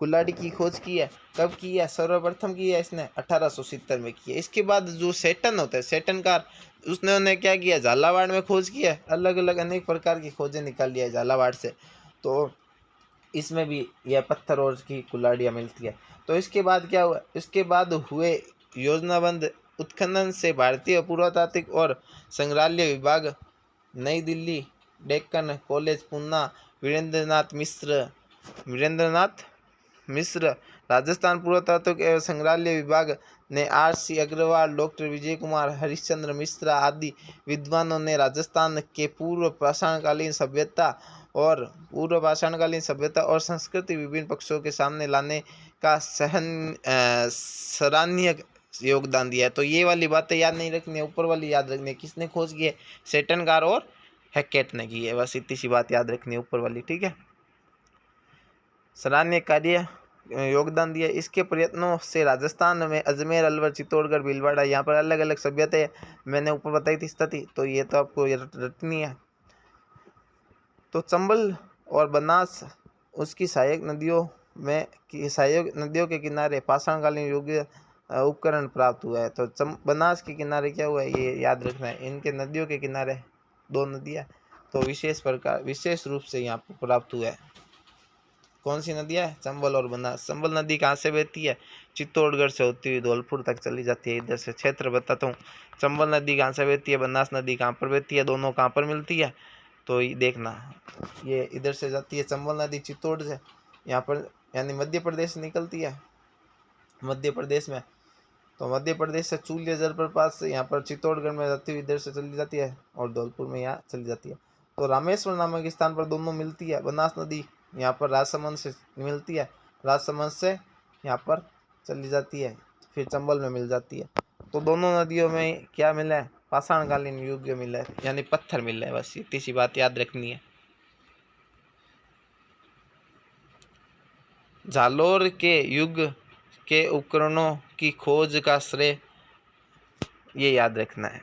कुल्हाड़ी की खोज की है। कब की है? सर्वप्रथम की है इसने 1870 में की है। इसके बाद जो सेटन होता है, सेटनकार, उसने क्या किया? झालावाड़ में खोज की है। अलग अलग अनेक प्रकार की खोजें निकाली है झालावाड़ से। तो इसमें भी यह पत्थर और की कुल्हाड़ियाँ मिलती है। तो इसके बाद क्या हुआ? इसके बाद हुए योजनाबद्ध उत्खनन से भारतीय पुरातात्विक और संग्रहालय विभाग, नई दिल्ली, डेक्कन कॉलेज पूना, वीरेंद्रनाथ मिश्र, राजस्थान पुरातात्विक एवं संग्रहालय विभाग ने R.C. अग्रवाल, डॉक्टर विजय कुमार, हरिश्चंद्र मिश्रा आदि विद्वानों ने राजस्थान के पूर्व पाषाणकालीन सभ्यता और संस्कृति विभिन्न पक्षों के सामने लाने का सराहनीय योगदान दिया है। तो ये वाली बातें याद नहीं रखनी है, ऊपर वाली याद रखनी है। किसने खोज की है? सेटनकार और हैकेट ने की है। बस इतनी सी बात याद रखनी है ऊपर वाली, ठीक है। सराहनीय कार्य योगदान दिया। इसके प्रयत्नों से राजस्थान में अजमेर, अलवर, चित्तौड़गढ़, भीलवाड़ा, यहाँ पर अलग अलग सभ्यताएं मैंने ऊपर बताई थी स्थिति, तो ये तो आपको रटनी है। तो चंबल और बनास उसकी सहायक नदियों के किनारे पाषाणकालीन युग उपकरण प्राप्त हुआ है। तो बनास के किनारे क्या हुआ है ये याद रखना है। इनके नदियों के किनारे 2 नदियाँ तो विशेष रूप से यहाँ पर प्राप्त हुआ है। कौन सी नदियाँ है? चंबल और बनास। चंबल नदी कहाँ से बहती है? चित्तौड़गढ़ से होती हुई धौलपुर तक चली जाती है। इधर से क्षेत्र बताता हूँ। चंबल नदी कहाँ से बहती है? बनास नदी कहाँ पर बहती है? दोनों कहाँ पर मिलती है? तो ये देखना, ये इधर से जाती है चंबल नदी चित्तौड़ से, यहाँ पर यानी मध्य प्रदेश से निकलती है, मध्य प्रदेश में। तो मध्य प्रदेश से चूलिया जलप्रपात से यहाँ पर चित्तौड़गढ़ में जाती हुई इधर से चली जाती है और धौलपुर में यहाँ चली जाती है। तो रामेश्वर नामक स्थान पर दोनों मिलती है। बनास नदी यहाँ पर राजसमंद से मिलती है, राजसमंद से यहाँ पर चली जाती है, फिर चंबल में मिल जाती है। तो दोनों नदियों में क्या मिला है? पाषाणकालीन युग मिला है, यानी पत्थर मिला है। बस इतनी सी बात याद रखनी है। जालोर के युग के उपकरणों की खोज का श्रेय ये याद रखना है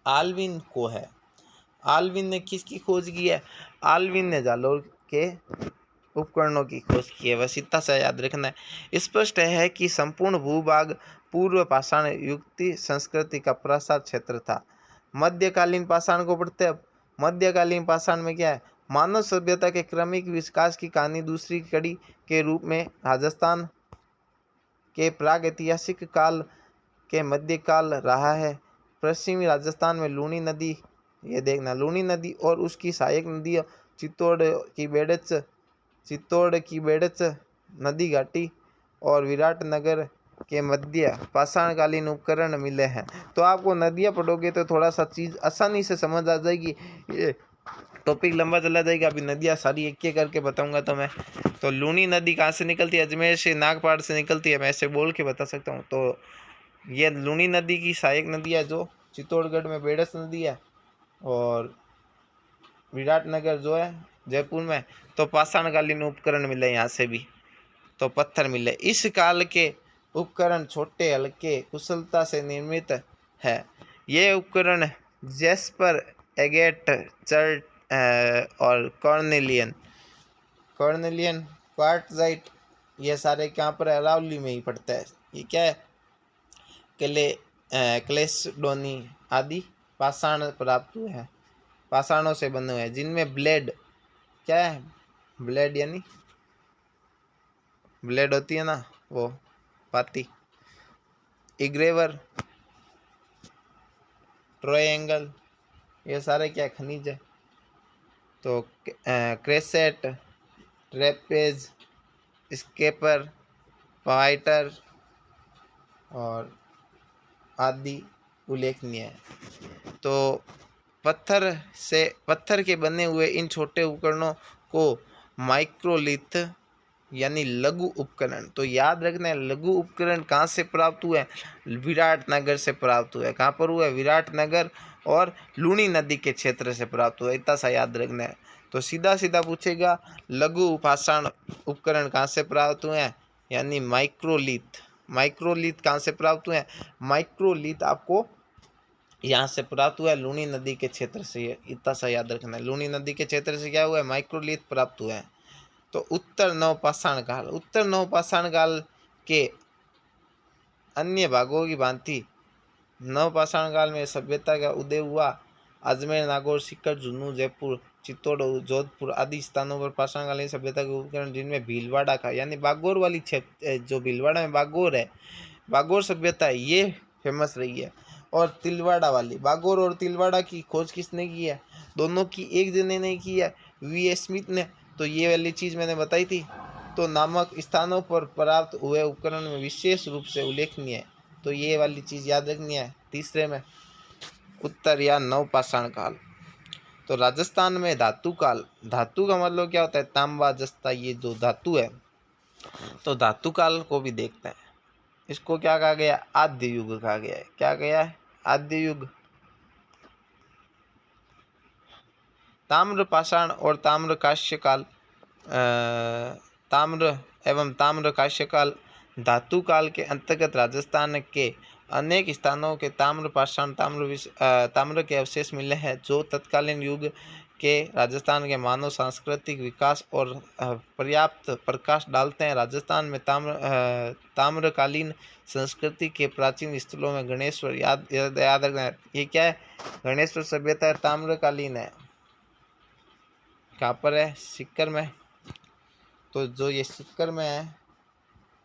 आल्विन को है। आल्विन ने किसकी खोज की है? आल्विन ने जालोर के उपकरणों की खोज की है। बस इतना सा याद रखना है। स्पष्ट है कि संपूर्ण भूभाग पूर्व पाषाण युक्ति संस्कृति का प्रसार क्षेत्र था। मध्यकालीन पाषाण को पढ़ते हैं। मध्यकालीन पाषाण में क्या है? मानव सभ्यता के क्रमिक विकास की कहानी दूसरी कड़ी के रूप में राजस्थान के प्रागैतिहासिक काल के मध्यकाल रहा है। पश्चिमी राजस्थान में लूणी नदी, ये देखना, लूणी नदी और उसकी सहायक नदियाँ चित्तौड़ की बेड़च नदी घाटी और विराटनगर के मध्य पाषाणकालीन उपकरण मिले हैं। तो आपको नदियाँ पढ़ोगे तो थोड़ा सा चीज़ आसानी से समझ आ जाएगी। ये टॉपिक लंबा चला जाएगा, अभी नदियाँ सारी एक एक करके बताऊंगा तो मैं। तो लूणी नदी कहाँ से निकलती है? अजमेर से, नागपाड़ से निकलती है। मैं ऐसे बोल के बता सकता हूँ। तो ये लूणी नदी की सहायक नदी है जो चित्तौड़गढ़ में बेड़स नदी है और विराटनगर जो है जयपुर में, तो पाषाणकालीन उपकरण मिले यहाँ से भी, तो पत्थर मिले। इस काल के उपकरण छोटे हल्के कुशलता से निर्मित है। ये उपकरण जेस्पर, एगेट, चर्ट और कॉर्नेलियन क्वार्टजाइट, ये सारे कहाँ पर है? अरावली में ही पड़ता है। ये क्या है? क्लेस्डोनी आदि पाषाण प्राप्त हुए हैं, पाषाणों से बने हुए हैं, जिनमें ब्लेड, क्या है ब्लेड? यानी ब्लेड होती है ना, वो पाती, इग्रेवर, ट्रायंगल, ये सारे क्या खनिज है। तो क्रेसेट, ट्रेपेज, स्केपर, फाइटर और आदि उल्लेखनीय है। तो पत्थर के बने हुए इन छोटे उपकरणों को माइक्रोलिथ यानी लघु उपकरण, तो याद रखना है लघु उपकरण कहाँ से प्राप्त हुए? विराटनगर से प्राप्त हुए। कहाँ पर हुए? विराटनगर और लूणी नदी के क्षेत्र से प्राप्त हुआ, इतना सा याद रखना है। तो सीधा सीधा पूछेगा लघु पाषाण उपकरण कहाँ से प्राप्त हुए हैं, यानी माइक्रोलिथ। माइक्रोलिथ कहाँ से प्राप्त हुए हैं? माइक्रोलिथ आपको यहाँ से प्राप्त हुआ है लूणी नदी के क्षेत्र से, इतना सा याद रखना है। लूणी नदी के क्षेत्र से क्या हुआ है? माइक्रोलिथ प्राप्त हुए हैं। तो उत्तर नवपाषाण काल, उत्तर नवपाषाण काल के अन्य भागों की भांति नवपाषाण काल में सभ्यता का उदय हुआ। अजमेर, नागौर, सीकर, झुंझुनू, जयपुर, चित्तौड़, जोधपुर आदि स्थानों पर पाषाणकालीन सभ्यता के उपकरण, जिनमें भीलवाड़ा का यानी बागौर वाली क्षेत्र, जो भीलवाड़ा में बागौर है, बागौर सभ्यता है, ये फेमस रही है। और तिलवाड़ा वाली, बागौर और तिलवाड़ा की खोज किसने की है? दोनों की एक जने ने की है, वी ए स्मिथ ने। तो ये वाली चीज़ मैंने बताई थी। तो नामक स्थानों पर प्राप्त हुए उपकरण में विशेष रूप से उल्लेखनीय है, तो ये वाली चीज़ याद रखनी है। तीसरे में उत्तर या नवपाषाण काल। तो राजस्थान में धातु काल, धातु का मतलब क्या होता है? तांबा, जस्ता, ये जो धातु है। तो धातु काल को भी देखते हैं। इसको क्या कहा गया? आद्य युग कहा गया है। क्या गया है? आद्य युग। ताम्र पाषाण और ताम्र कांस्य काल, ताम्र एवं ताम्र कांस्य काल धातु काल के अंतर्गत राजस्थान के अनेक स्थानों के ताम्र पाषाण ताम्र के अवशेष मिले हैं, जो तत्कालीन युग के राजस्थान के मानव सांस्कृतिक विकास और पर्याप्त प्रकाश डालते हैं। राजस्थान में ताम्रकालीन संस्कृति के प्राचीन स्थलों में गणेश्वर, याद रखना है। ये क्या है? गणेश्वर सभ्यता ताम्रकालीन है। कहाँ पर है? सीकर में। तो जो ये सीकर में है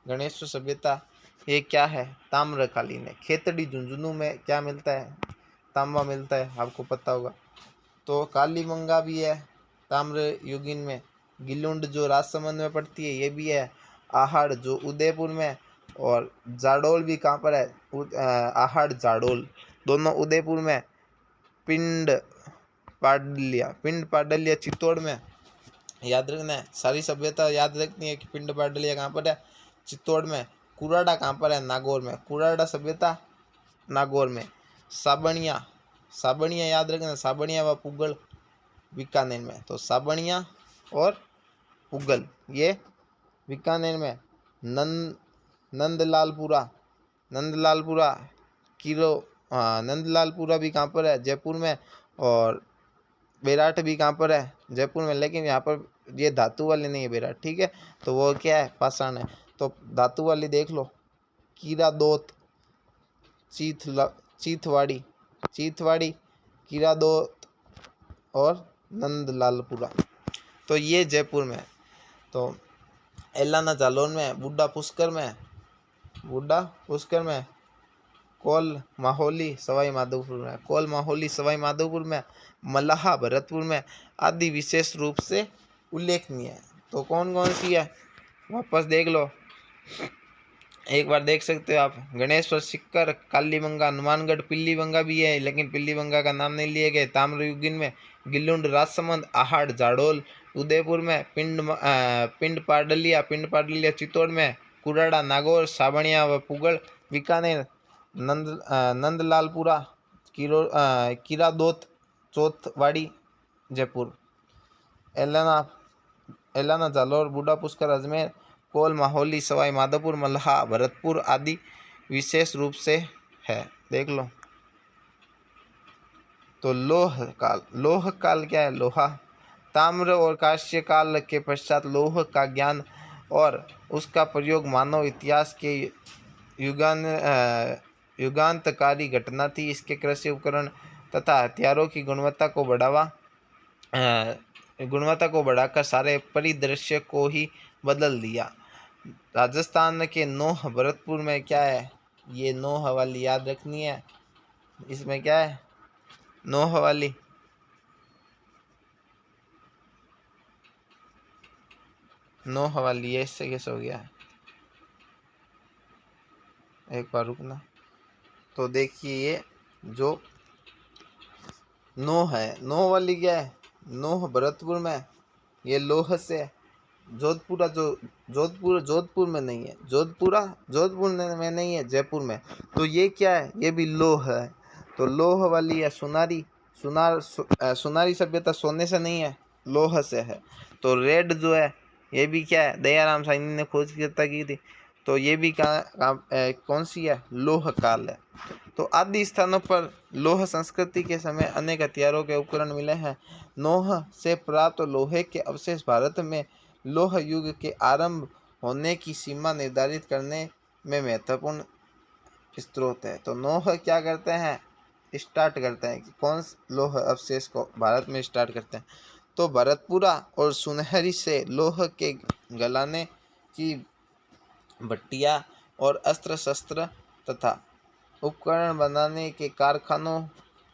गणेश्वर सभ्यता, ये क्या है? ताम्रकालीन है। खेतड़ी, झुंझुनू में क्या मिलता है? तांबा मिलता है, आपको पता होगा। तो कालीमंगा भी है ताम्र युगीन में। गिलुंड जो राजसमंद में पड़ती है, ये भी है। आहड़ जो उदयपुर में, और जाडोल भी कहाँ पर है? आहड़, जाडोल दोनों उदयपुर में। पिंड पाडलिया चित्तौड़ में, याद रखना है। सारी सभ्यता याद रखनी है कि पिंड पाडलिया कहाँ पर है? चित्तौड़ में। कुराड़ा कहाँ पर है? नागौर में। कुराड़ा सभ्यता नागौर में। साबणिया याद रखना, साबणिया व पुगल बीकानेर में। तो साबणिया और पुगल ये बीकानेर में। नंदलालपुरा नंदलालपुरा भी कहाँ पर है? जयपुर में। और बेराट भी कहाँ पर है? जयपुर में। लेकिन यहाँ पर ये धातु वाली नहीं है बेराट, ठीक है। तो वो क्या है? पाषाण है। तो धातु वाली देख लो, कीरादोत, चीथवाड़ी, कीरादोत और नंदलालपुरा, तो ये जयपुर में। तो एलाना जालौर में, बुड्ढा पुष्कर में, कोल माहौली सवाई माधोपुर में, मलाहा भरतपुर में आदि विशेष रूप से उल्लेखनीय है। तो कौन कौन सी है? वापस देख लो, एक बार देख सकते हो आप। गणेश्वर, सीकर, कालीबंगा, हनुमानगढ़, पिल्लीबंगा भी है, लेकिन पिल्लीबंगा का नाम नहीं लिए गए। ताम्रयुगीन में गिलुंड, राजसमंद, आहड़, जाडोल उदयपुर में, पिंड पाडलिया चित्तौड़ में, कुराड़ा, नागौर, साबणिया व पुगड़ बीकानेर, नंदलालपुरा, कीरादोत, चौथवाड़ी जयपुर, एलाना जालौर, बूढ़ा पुष्कर, अजमेर, कोल, माहौली, सवाई माधोपुर, मल्हा, भरतपुर आदि विशेष रूप से है। देख लो। तो लोह काल क्या है? लोहा। ताम्र और कांस्य काल के पश्चात लोह का ज्ञान और उसका प्रयोग मानव इतिहास के युगांतकारी घटना थी। इसके कृषि उपकरण तथा हथियारों की गुणवत्ता को बढ़ाकर सारे परिदृश्य को ही बदल दिया। राजस्थान के नौह भरतपुर में क्या है? ये नौह वाली याद रखनी है। इसमें क्या है? नौह वाली। नौह वाली ये इससे कैसे हो गया है? एक बार रुकना। तो देखिए ये जो नौह है, नौह वाली क्या है? नौह भरतपुर में, ये लोह से जोधपुर में नहीं है। जोधपुर में नहीं है, जयपुर में। तो ये क्या है? ये भी लोह है। तो लोह वाली है सुनारी सभ्यता सोने से नहीं है, लोह से है। तो रेड जो है ये भी क्या है? दयाराम साहनी ने खोज की थी। तो ये भी कौन सी है? लोह काल है। तो आदि स्थानों पर लोह संस्कृति के समय अनेक हथियारों के उपकरण मिले हैं। नौह से प्राप्त लोहे के अवशेष भारत में लोह युग के आरंभ होने की सीमा निर्धारित करने में महत्वपूर्ण स्रोत है। तो नौह क्या करते हैं? स्टार्ट करते हैं कि कौन लोह अवशेष को भारत में स्टार्ट करते हैं। तो भरतपुरा और सुनहरी से लोह के गलाने की भट्टियां और अस्त्र शस्त्र तथा उपकरण बनाने के कारखानों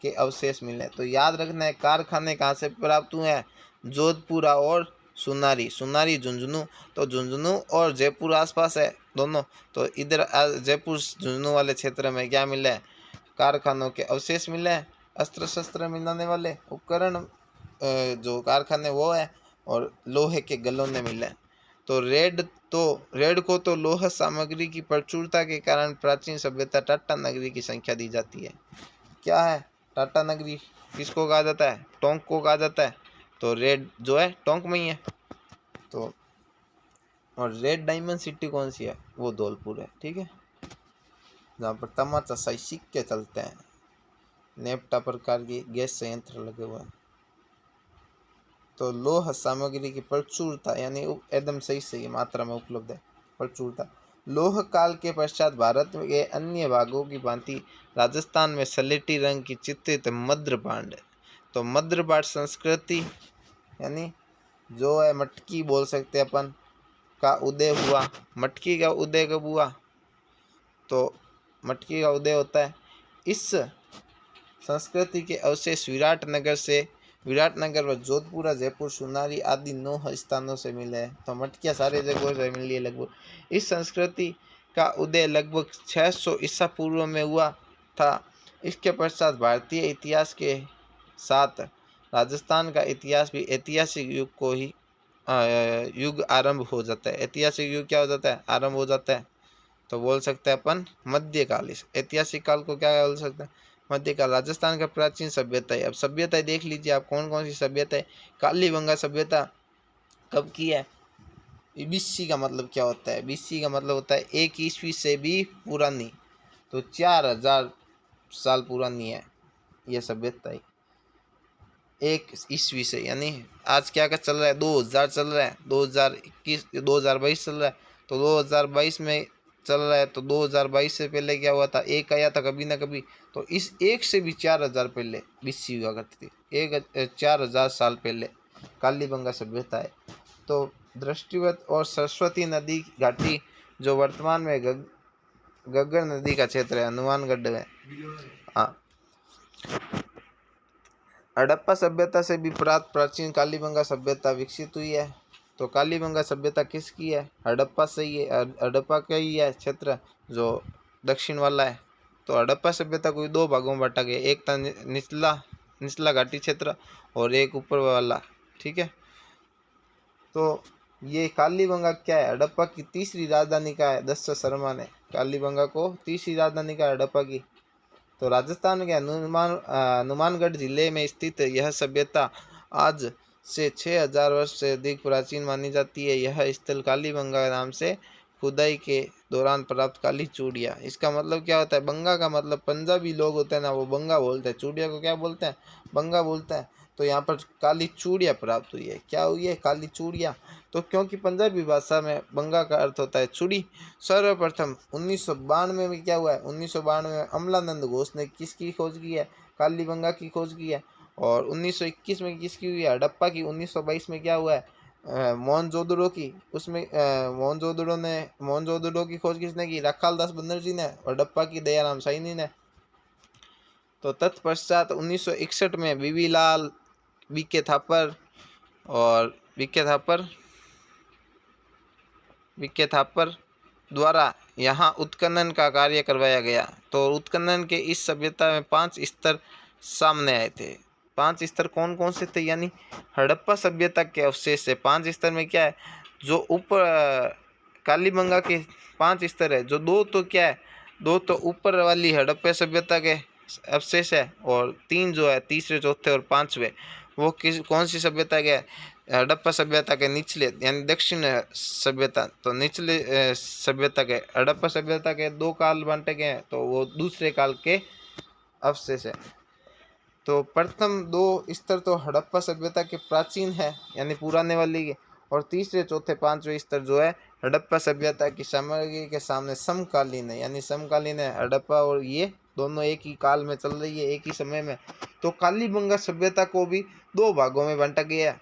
के अवशेष मिले। तो याद रखना है कारखाने कहाँ से प्राप्त हुए हैं? जोधपुरा और सुनारी झुंझुनू। तो झुंझुनू और जयपुर आसपास है दोनों। तो इधर जयपुर झुंझुनू वाले क्षेत्र में क्या मिले? कारखानों के अवशेष मिले, अस्त्र शस्त्र मिलाने वाले उपकरण जो कारखाने वो है, और लोहे के गलोने मिले। तो रेड को तो लोह सामग्री की प्रचुरता के कारण प्राचीन सभ्यता टाटा नगरी की संख्या दी जाती है। क्या है टाटा नगरी? किसको कहा जाता है? टोंक को कहा जाता है। तो रेड जो है टोंक में ही है। तो और रेड डायमंड सिटी कौन सी है? वो धौलपुर है। ठीक है, जहाँ पर तमाचा शाही सिक्के चलते हैं, नेप्टा प्रकार की गैस संयंत्र लगे हुए हैं। तो लोह सामग्री की प्रचुरता यानी एकदम सही मात्रा में उपलब्ध है, प्रचुरता। लोह काल के पश्चात भारत के अन्य भागों की भांति राजस्थान में सलेटी रंग की चित्रित मद्रभांड, तो मद्रभांड संस्कृति यानी जो है मटकी बोल सकते हैं अपन, का उदय हुआ। मटकी का उदय कब हुआ? तो मटकी का उदय होता है। इस संस्कृति के अवशेष विराटनगर व जोधपुरा, जयपुर, सुनारी आदि 9 स्थानों से मिले हैं। तो मटकियाँ सारे जगहों से मिली है लगभग। इस संस्कृति का उदय लगभग 600 ईसा पूर्व में हुआ था। इसके पश्चात भारतीय इतिहास के साथ राजस्थान का इतिहास भी ऐतिहासिक युग को ही युग आरंभ हो जाता है। ऐतिहासिक युग क्या हो जाता है? आरंभ हो जाता है। तो बोल सकते हैं अपन मध्यकाल। इस ऐतिहासिक काल को क्या बोल सकते हैं? मध्यकाल। राजस्थान का प्राचीन सभ्यता है। अब सभ्यता देख लीजिए आप कौन कौन सी सभ्यता है। कालीबंगा सभ्यता कब की है? बीसी का मतलब क्या होता है? बीसी का मतलब होता है 1 ईस्वी से भी पुरानी। तो 4000 साल पुरानी है यह सभ्यता है। 1 ईस्वी से, यानी आज क्या चल रहा है? 2000 चल रहा है, 2021 2022 चल रहा है। तो 2022 में चल रहा है। तो 2022 से पहले क्या हुआ था? एक आया था कभी ना कभी। तो इस एक से भी 4000 पहले बीसी हुआ करती थी। 4000 साल पहले कालीबंगा सभ्यता है। तो दृष्टिवत और सरस्वती नदी घाटी जो वर्तमान में गग्गर नदी का क्षेत्र है, हनुमानगढ़ में। हाँ, हड़प्पा सभ्यता से भी प्राचीन कालीबंगा सभ्यता विकसित हुई है। तो कालीबंगा सभ्यता किसकी है? हड़प्पा से ही है। हड़प्पा का ही है क्षेत्र जो दक्षिण वाला है। तो हड़प्पा सभ्यता को 2 भागों में बांटा गया। एक था निचला घाटी क्षेत्र और एक ऊपर वाला। ठीक है, तो ये कालीबंगा क्या है? हड़प्पा की तीसरी राजधानी का है। दशरथ शर्मा ने कालीबंगा को तीसरी राजधानी का हड़प्पा की। तो राजस्थान के हनुमानगढ़ जिले में स्थित यह सभ्यता आज से 6000 वर्ष से अधिक प्राचीन मानी जाती है। यह स्थल कालीबंगा नाम से खुदाई के दौरान प्राप्त काली चूड़ियाँ। इसका मतलब क्या होता है? बंगा का मतलब पंजाबी लोग होते हैं ना, वो बंगा बोलते हैं, चूड़िया को क्या बोलते हैं? बंगा बोलते हैं। तो यहाँ पर काली चूड़िया प्राप्त हुई है। क्या हुई है? काली चूड़िया। तो क्योंकि पंजाबी भाषा में बंगा का अर्थ होता है चूड़ी। सर्वप्रथम 1992 में क्या हुआ है? 1992 में अमलानंद घोष ने किसकी खोज की है? कालीबंगा की खोज की है। और 1921 में किसकी हुई है? हड़प्पा की। 1922 में क्या हुआ है? मोहनजोदड़ो की। उसमें मोहनजोदड़ो की खोज किसने की? राखाल दास बनर्जी ने। और हड़प्पा की दयाराम साहनी ने। तो तत्पश्चात 1961 में बीके थापर और बीके थापर द्वारा यहाँ उत्खनन का कार्य करवाया गया। तो उत्खनन के इस सभ्यता में 5 स्तर सामने आए थे। 5 स्तर कौन कौन से थे? यानी हड़प्पा सभ्यता के अवशेष है। 5 स्तर में क्या है? जो ऊपर कालीबंगा के 5 स्तर है, जो 2 तो क्या है? 2 तो ऊपर वाली हड़प्पा सभ्यता के अवशेष है, और 3 जो है तीसरे, चौथे और 5वें, वो कौन सी सभ्यता के? हड़प्पा सभ्यता के निचले यानी दक्षिण सभ्यता। तो निचले सभ्यता के, हड़प्पा सभ्यता के 2 काल बांटे गए हैं, तो वो दूसरे काल के अवशेष है। तो प्रथम 2 स्तर तो हड़प्पा सभ्यता के प्राचीन है यानी पुराने वाली के, और तीसरे, चौथे, 5वें स्तर जो है हड़प्पा सभ्यता की सामग्री के सामने समकालीन है। यानी समकालीन है। हड़प्पा और ये दोनों एक ही काल में चल रही है, एक ही समय में। तो कालीबंगा सभ्यता को भी 2 भागों में बांटा गया है।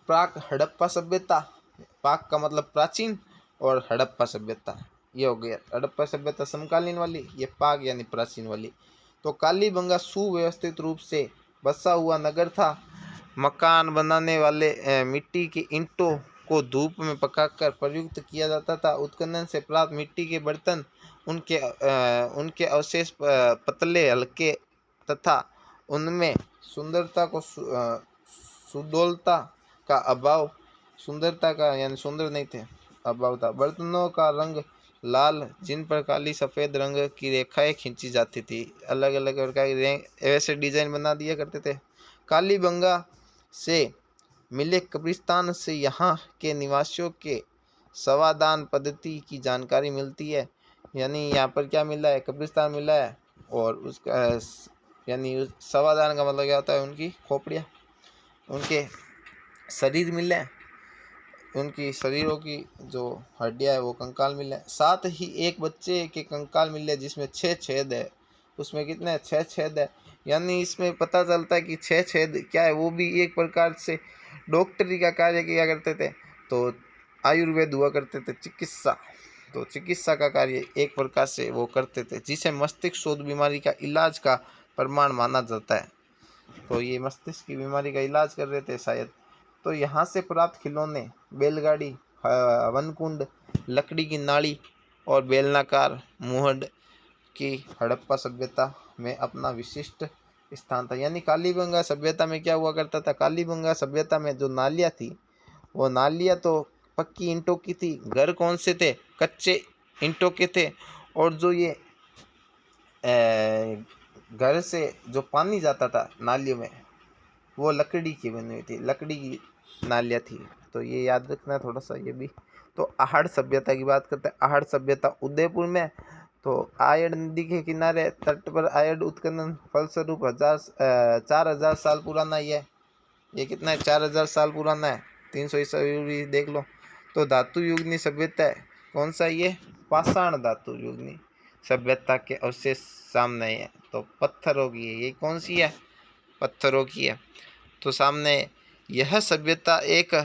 प्राक हड़प्पा सभ्यता, पाक का मतलब प्राचीन, और हड़प्पा सभ्यता, ये हो गया हड़प्पा सभ्यता समकालीन वाली, ये पाक यानी प्राचीन वाली। तो कालीबंगा सुव्यवस्थित रूप से बसा हुआ नगर था। मकान बनाने वाले मिट्टी की ईंटों को धूप में पकाकर प्रयुक्त किया जाता था। उत्खनन से प्राप्त मिट्टी के बर्तन, उनके अवशेष पतले, हल्के तथा उनमें सुडौलता का अभाव, सुंदरता का यानी सुंदर नहीं थे, अभाव था। बर्तनों का रंग लाल, जिन पर काली सफ़ेद रंग की रेखाएं खींची जाती थी। अलग अलग प्रकार की ऐसे डिजाइन बना दिया करते थे। कालीबंगा से मिले कब्रिस्तान से यहाँ के निवासियों के शवादान पद्धति की जानकारी मिलती है। यानी यहाँ पर क्या मिला है? कब्रिस्तान मिला है। और उसका यानी शवादान का मतलब क्या होता है? उनकी खोपड़ियाँ, उनके शरीर मिले, उनकी शरीरों की जो हड्डियाँ है वो कंकाल मिले। साथ ही एक बच्चे के कंकाल मिले जिसमें 6 छेद है। उसमें कितने? 6 छेद है। यानी इसमें पता चलता है कि 6 छेद क्या है? वो भी एक प्रकार से डॉक्टरी का कार्य किया करते थे। तो आयुर्वेद हुआ करते थे, चिकित्सा। तो चिकित्सा का कार्य एक प्रकार से वो करते थे, जिसे मस्तिष्क शोध बीमारी का इलाज का प्रमाण माना जाता है। तो ये मस्तिष्क की बीमारी का इलाज कर रहे थे शायद। तो यहाँ से प्राप्त खिलौने, बैलगाड़ी, हवन कुंड, लकड़ी की नाड़ी और बेलनाकार मुहड की हड़प्पा सभ्यता में अपना विशिष्ट स्थान था। यानी कालीबंगा सभ्यता में क्या हुआ करता था? कालीबंगा सभ्यता में जो नालियाँ थी, वो नालियाँ तो पक्की ईंटों की थी। घर कौन से थे? कच्चे ईंटों के थे। और जो ये घर से जो पानी जाता था नालियों में, वो लकड़ी की बनी हुई थी, लकड़ी की नालियाँ थी। तो ये याद रखना थोड़ा सा ये भी। तो आहड़ सभ्यता की बात करते हैं। आहड़ सभ्यता उदयपुर में। तो आयड़ नदी के किनारे तट पर आयड़ उत्खनन फलस्वरूप 4000 साल पुराना ये कितना है? 4000 साल पुराना है। 300 ईस्वी देख लो। तो धातु युगनी सभ्यता है। कौन सा ये? पाषाण धातु युगनी सभ्यता के अवशेष सामने है। तो पत्थरों की है। ये कौन सी है? पत्थरों की है। तो सामने यह सभ्यता एक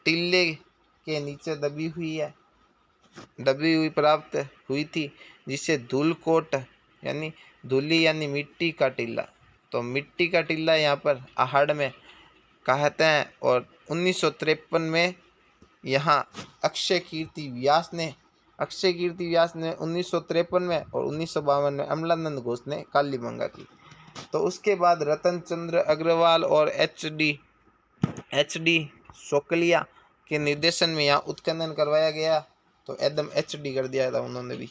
टीले के नीचे दबी हुई प्राप्त हुई थी, जिसे धूलकोट यानी धूली यानी मिट्टी का टीला। तो मिट्टी का टीला यहाँ पर आहड़ में कहते हैं। और 1953 में यहाँ अक्षय कीर्ति व्यास ने 1953 में और 1952 में अमलानंद घोष ने कालीबंगा की। तो उसके बाद रतन चंद्र अग्रवाल और एच डी शोकलिया के निर्देशन में यहाँ उत्खनन करवाया गया। तो एकदम HD कर दिया था उन्होंने भी,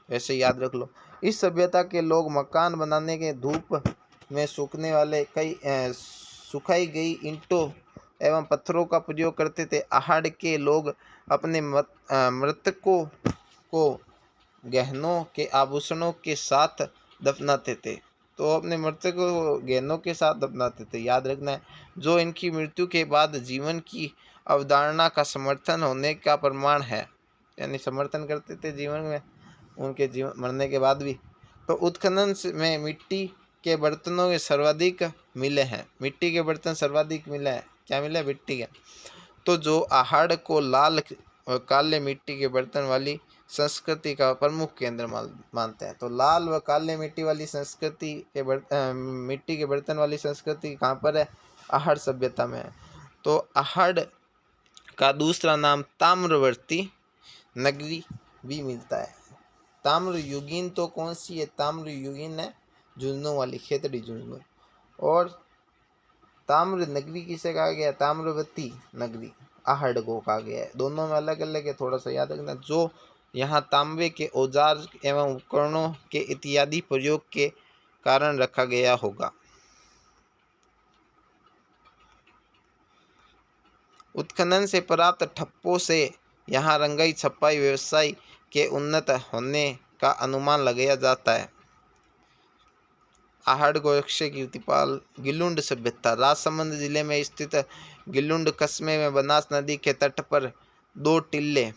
वैसे याद रख लो। इस सभ्यता के लोग मकान बनाने के धूप में सूखने वाले कई सुखाई गई ईंटों एवं पत्थरों का प्रयोग करते थे। आहड़ के लोग अपने मृतकों को गहनों के आभूषणों के साथ दफनाते थे। तो अपने मृतकों को गहनों के साथ दफनाते थे। याद रखना है, जो इनकी मृत्यु के बाद जीवन की अवधारणा का समर्थन होने का प्रमाण है, यानी समर्थन करते थे जीवन में, उनके जीवन मरने के बाद भी। तो उत्खनन में मिट्टी के बर्तनों के सर्वाधिक मिले हैं। मिट्टी के बर्तन सर्वाधिक मिले हैं। क्या मिले? मिट्टी के। तो जो आहड़ को लाल और काले मिट्टी के बर्तन वाली संस्कृति का प्रमुख केंद्र मानते हैं। तो लाल व काले मिट्टी वाली संस्कृति के मिट्टी के बर्तन वाली संस्कृति कहाँ पर है? आहड़ सभ्यता में है। तो आहड़ का दूसरा नाम ताम्रवर्ती नगरी भी मिलता है। ताम्रयुगीन तो कौन सी है? ताम्रयुगीन है झुंझुनू वाली, खेतड़ी झुंझुनू। और ताम्र नगरी किसे कहा गया? ताम्रवती नगरी आहड़ को कहा गया है। दोनों में अलग अलग है, थोड़ा सा याद रखना। जो यहाँ तांबे के औजार एवं उपकरणों के इत्यादि प्रयोग के कारण रखा गया होगा। उत्खनन से प्राप्त ठप्पों से यहाँ रंगाई छपाई व्यवसाय के उन्नत होने का अनुमान लगाया जाता है। आहड़ गोरक्षे की कीर्तिपाल गिलुंड सभ्यता। राजसमंद जिले में स्थित गिलुंड कस्बे में बनास नदी के तट पर दो टिल्ले।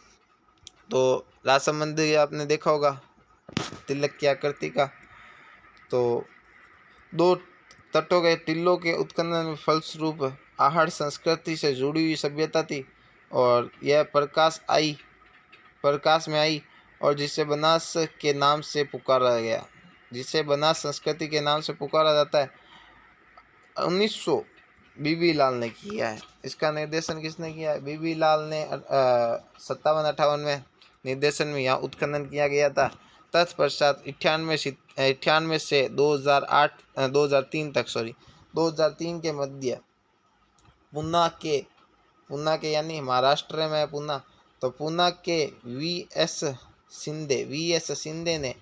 तो राजसमंद आपने देखा होगा, तिलक की आकृति का। तो दो तटों के टिल्लों के उत्खनन में फलस्वरूप आहड़ संस्कृति से जुड़ी हुई सभ्यता थी और यह प्रकाश में आई और जिसे बनास के नाम से पुकारा गया, जिसे बनास संस्कृति के नाम से पुकारा जाता है। 1900 बीबी लाल ने किया है। इसका निर्देशन किसने किया है? बीबी लाल ने 57-58 में निर्देशन में यहाँ उत्खनन किया गया था। तत्पश्चात 98 से 2003 के मध्य पूना के यानी महाराष्ट्र में पूना, तो पूना के वी.एस. शिंदे ने,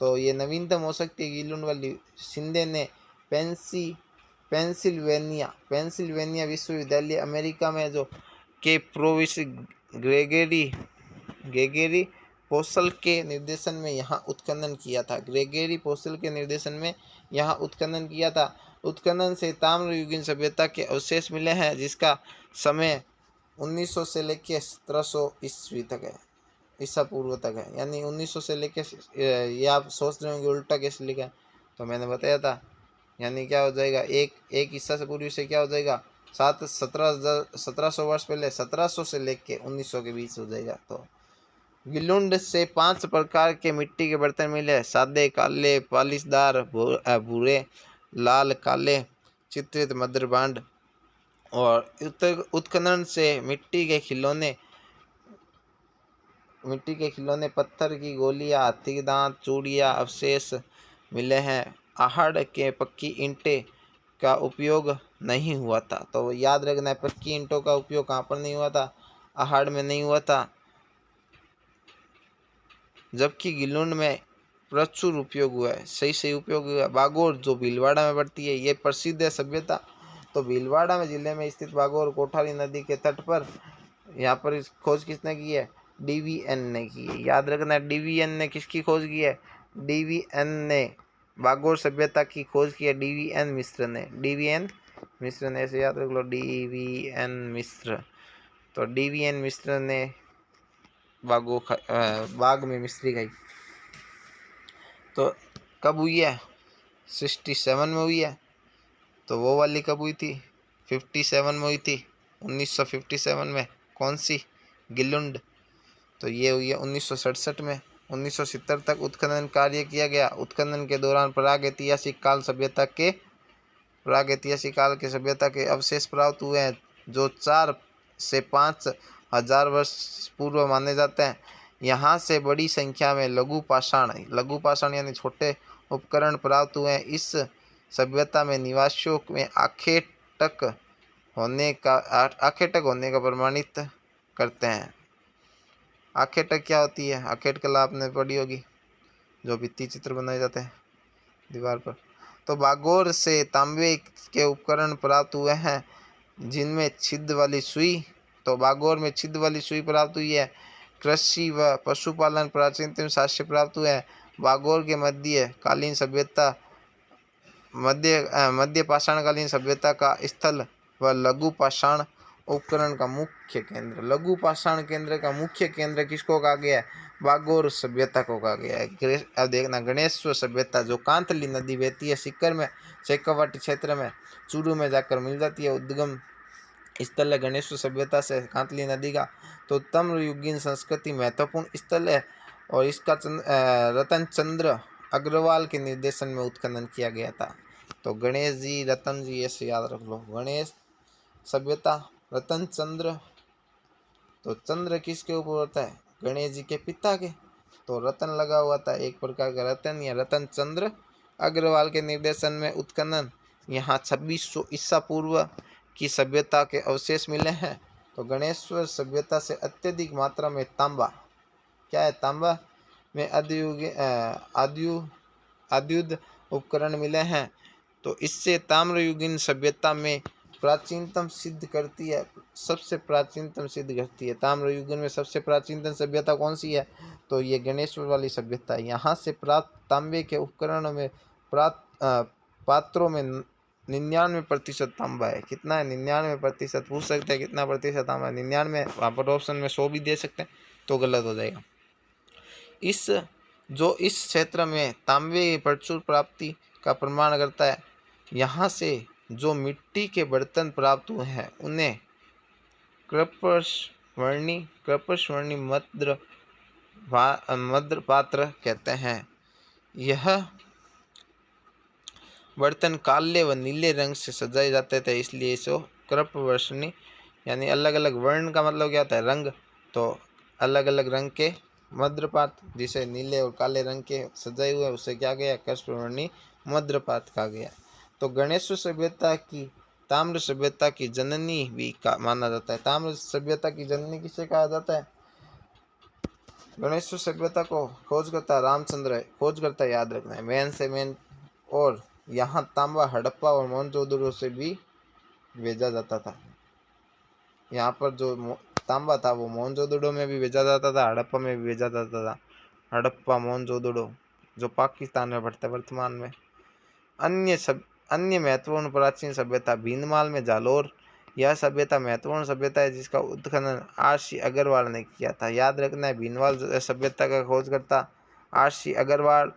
तो ये नवीनतम हो सकती है गिलुंड वाली, शिंदे ने पेंसिल्वेनिया विश्वविद्यालय अमेरिका में जो के प्रोफेसर ग्रेगरी पोसल के निर्देशन में यहाँ उत्खनन किया था। ग्रेगरी पोसल के निर्देशन में यहाँ उत्खनन किया था। उत्खनन से ताम्रयुगीन सभ्यता के अवशेष मिले हैं जिसका समय 1900 से लेकर 1700 ईस्वी तक है, ईसा पूर्व तक है। यानी 1900 से लेकर, ये आप सोच रहे होंगे उल्टा कैसे लिखा है, तो मैंने बताया था। यानी क्या हो जाएगा, एक ईसा से पूर्व से क्या हो जाएगा, 1700 वर्ष पहले, 1700 से लेके 1900 के बीच हो जाएगा। तो गिलुंड से 5 प्रकार के मिट्टी के बर्तन मिले: सादे, काले, पालिशदार, भूरे, लाल, काले, चित्रित, मध्यभांड। और उत्खनन से मिट्टी के खिलौने, पत्थर की गोलियां, हाथी के दांत, चूड़ियां अवशेष मिले हैं। आहड़ के पक्की ईंटें का उपयोग नहीं हुआ था। तो याद रखना है, पक्की ईंटों का उपयोग कहाँ पर नहीं हुआ था? आहड़ में नहीं हुआ था। जबकि गिलुंड में प्रचुर उपयोग हुआ है, सही उपयोग हुआ है। बागोर जो भीलवाड़ा में पड़ती है, ये प्रसिद्ध है सभ्यता। तो भीलवाड़ा में जिले में स्थित बागोर कोठारी नदी के तट पर, यहाँ पर इस खोज किसने की है? DVN ने की है। याद रखना है, DVN ने किसकी खोज की है? DVN ने बागोर सभ्यता की खोज की है। DVN मिश्र ने, ऐसे याद रख लो, DVN मिश्र। तो DVN मिश्र ने बाग में मिस्त्री खाई। तो कब हुई है? 67 में हुई है। तो वो वाली कब हुई थी? 57 में हुई थी, 1957 में। कौन सी? गिलुंड। तो ये हुई है 1967 में। 1970 तक उत्खनन कार्य किया गया। उत्खनन के दौरान प्रागैतिहासिक काल के सभ्यता के अवशेष प्राप्त हुए हैं जो 4 से 5 हजार वर्ष पूर्व माने जाते हैं। यहाँ से बड़ी संख्या में लघु पाषाण यानी छोटे उपकरण प्राप्त हुए हैं। इस सभ्यता में निवासियों में आखेटक होने का प्रमाणित करते हैं। आखेटक क्या होती है? आखेट कला आपने पढ़ी होगी, जो भित्ति चित्र बनाए जाते हैं दीवार पर। तो बागोर से तांबे के उपकरण प्राप्त हुए हैं जिनमें छिद्र वाली सुई, तो बागोर में छिद्र वाली सुई प्राप्त हुई है। कृषि व पशुपालन प्राचीनतम साक्ष्य प्राप्त हुए हैं। बागोर के मध्यकालीन सभ्यता मध्य पाषाणकालीन सभ्यता का स्थल व लघु पाषाण उपकरण का मुख्य केंद्र। लघु पाषाण केंद्र का मुख्य केंद्र किसको कहा गया है? बागोर सभ्यता को कहा गया है। अब देखना, गणेश्वर सभ्यता जो कांतली नदी बहती है सिक्कर में, शेखावाटी क्षेत्र में, चूरू में जाकर मिल जाती है, उद्गम स्थल है गणेश्वर सभ्यता से कांतली नदी का। तो ताम्रयुगीन संस्कृति महत्वपूर्ण स्थल है और इसका रतन चंद्र अग्रवाल के निर्देशन में उत्खनन किया गया था। तो गणेश जी, रतन जी, ऐसे याद रख लो। गणेश सभ्यता, रतन चंद्र। तो चंद्र किसके ऊपर होता है? गणेश जी के पिता के। तो रतन लगा हुआ था, एक प्रकार का रतन या रतन चंद्र अग्रवाल के निर्देशन में उत्खनन। यहाँ 2600 ईसा पूर्व की सभ्यता के अवशेष मिले हैं। तो गणेश्वर सभ्यता से अत्यधिक मात्रा में तांबा, क्या है? तांबा में आद्युद उपकरण मिले हैं। तो इससे ताम्रयुगीन सभ्यता में प्राचीनतम सिद्ध करती है, सबसे प्राचीनतम सिद्ध करती है। ताम्रयुगीन में सबसे प्राचीनतम सभ्यता कौन सी है? तो ये गणेश्वर वाली सभ्यता है। यहाँ से प्राप्त तांबे के उपकरणों में पात्रों में 99% तांबा है। कितना है? 99%। पूछ सकते हैं कितना प्रतिशत तांबा है? 99। वहाँ पर ऑप्शन में 100 भी दे सकते हैं तो गलत हो जाएगा। इस क्षेत्र में तांबे की प्रचुर प्राप्ति का प्रमाण करता है। यहाँ से जो मिट्टी के बर्तन प्राप्त हुए हैं उन्हें कृपस्वर्णी मद्र पात्र कहते हैं। यह बर्तन काले व नीले रंग से सजाए जाते थे, इसलिए इसको कृपवर्षणी, यानी अलग अलग वर्ण का मतलब क्या होता है? रंग। तो अलग अलग रंग के मद्रपात्र, जिसे नीले और काले रंग के सजाए हुए, उसे क्या गया? कृपवर्णी मद्रपात्र कहा गया। तो गणेश्वर सभ्यता की ताम्र सभ्यता की जननी भी माना जाता है। ताम्र सभ्यता की जननी किसे कहा जाता है? गणेश्वर सभ्यता को खोजकर्ता रामचंद्र है। खोजकर्ता याद रखना है, मेन से मेन। और यहाँ तांबा हड़प्पा और मोहनजोदड़ो से भी भेजा जाता था। यहाँ पर जो तांबा था वो मोहनजोदड़ो में भी भेजा जाता था, हड़प्पा में भी भेजा जाता था। हड़प्पा, मोहनजोदड़ो जो पाकिस्तान में पड़ता है वर्तमान में। अन्य महत्वपूर्ण प्राचीन सभ्यता भीनमाल में जालोर। यह सभ्यता महत्वपूर्ण सभ्यता है जिसका उत्खनन आर.सी. अग्रवाल ने किया था। याद रखना है, भीनमाल सभ्यता का खोजकर्ता आर.सी. अग्रवाल।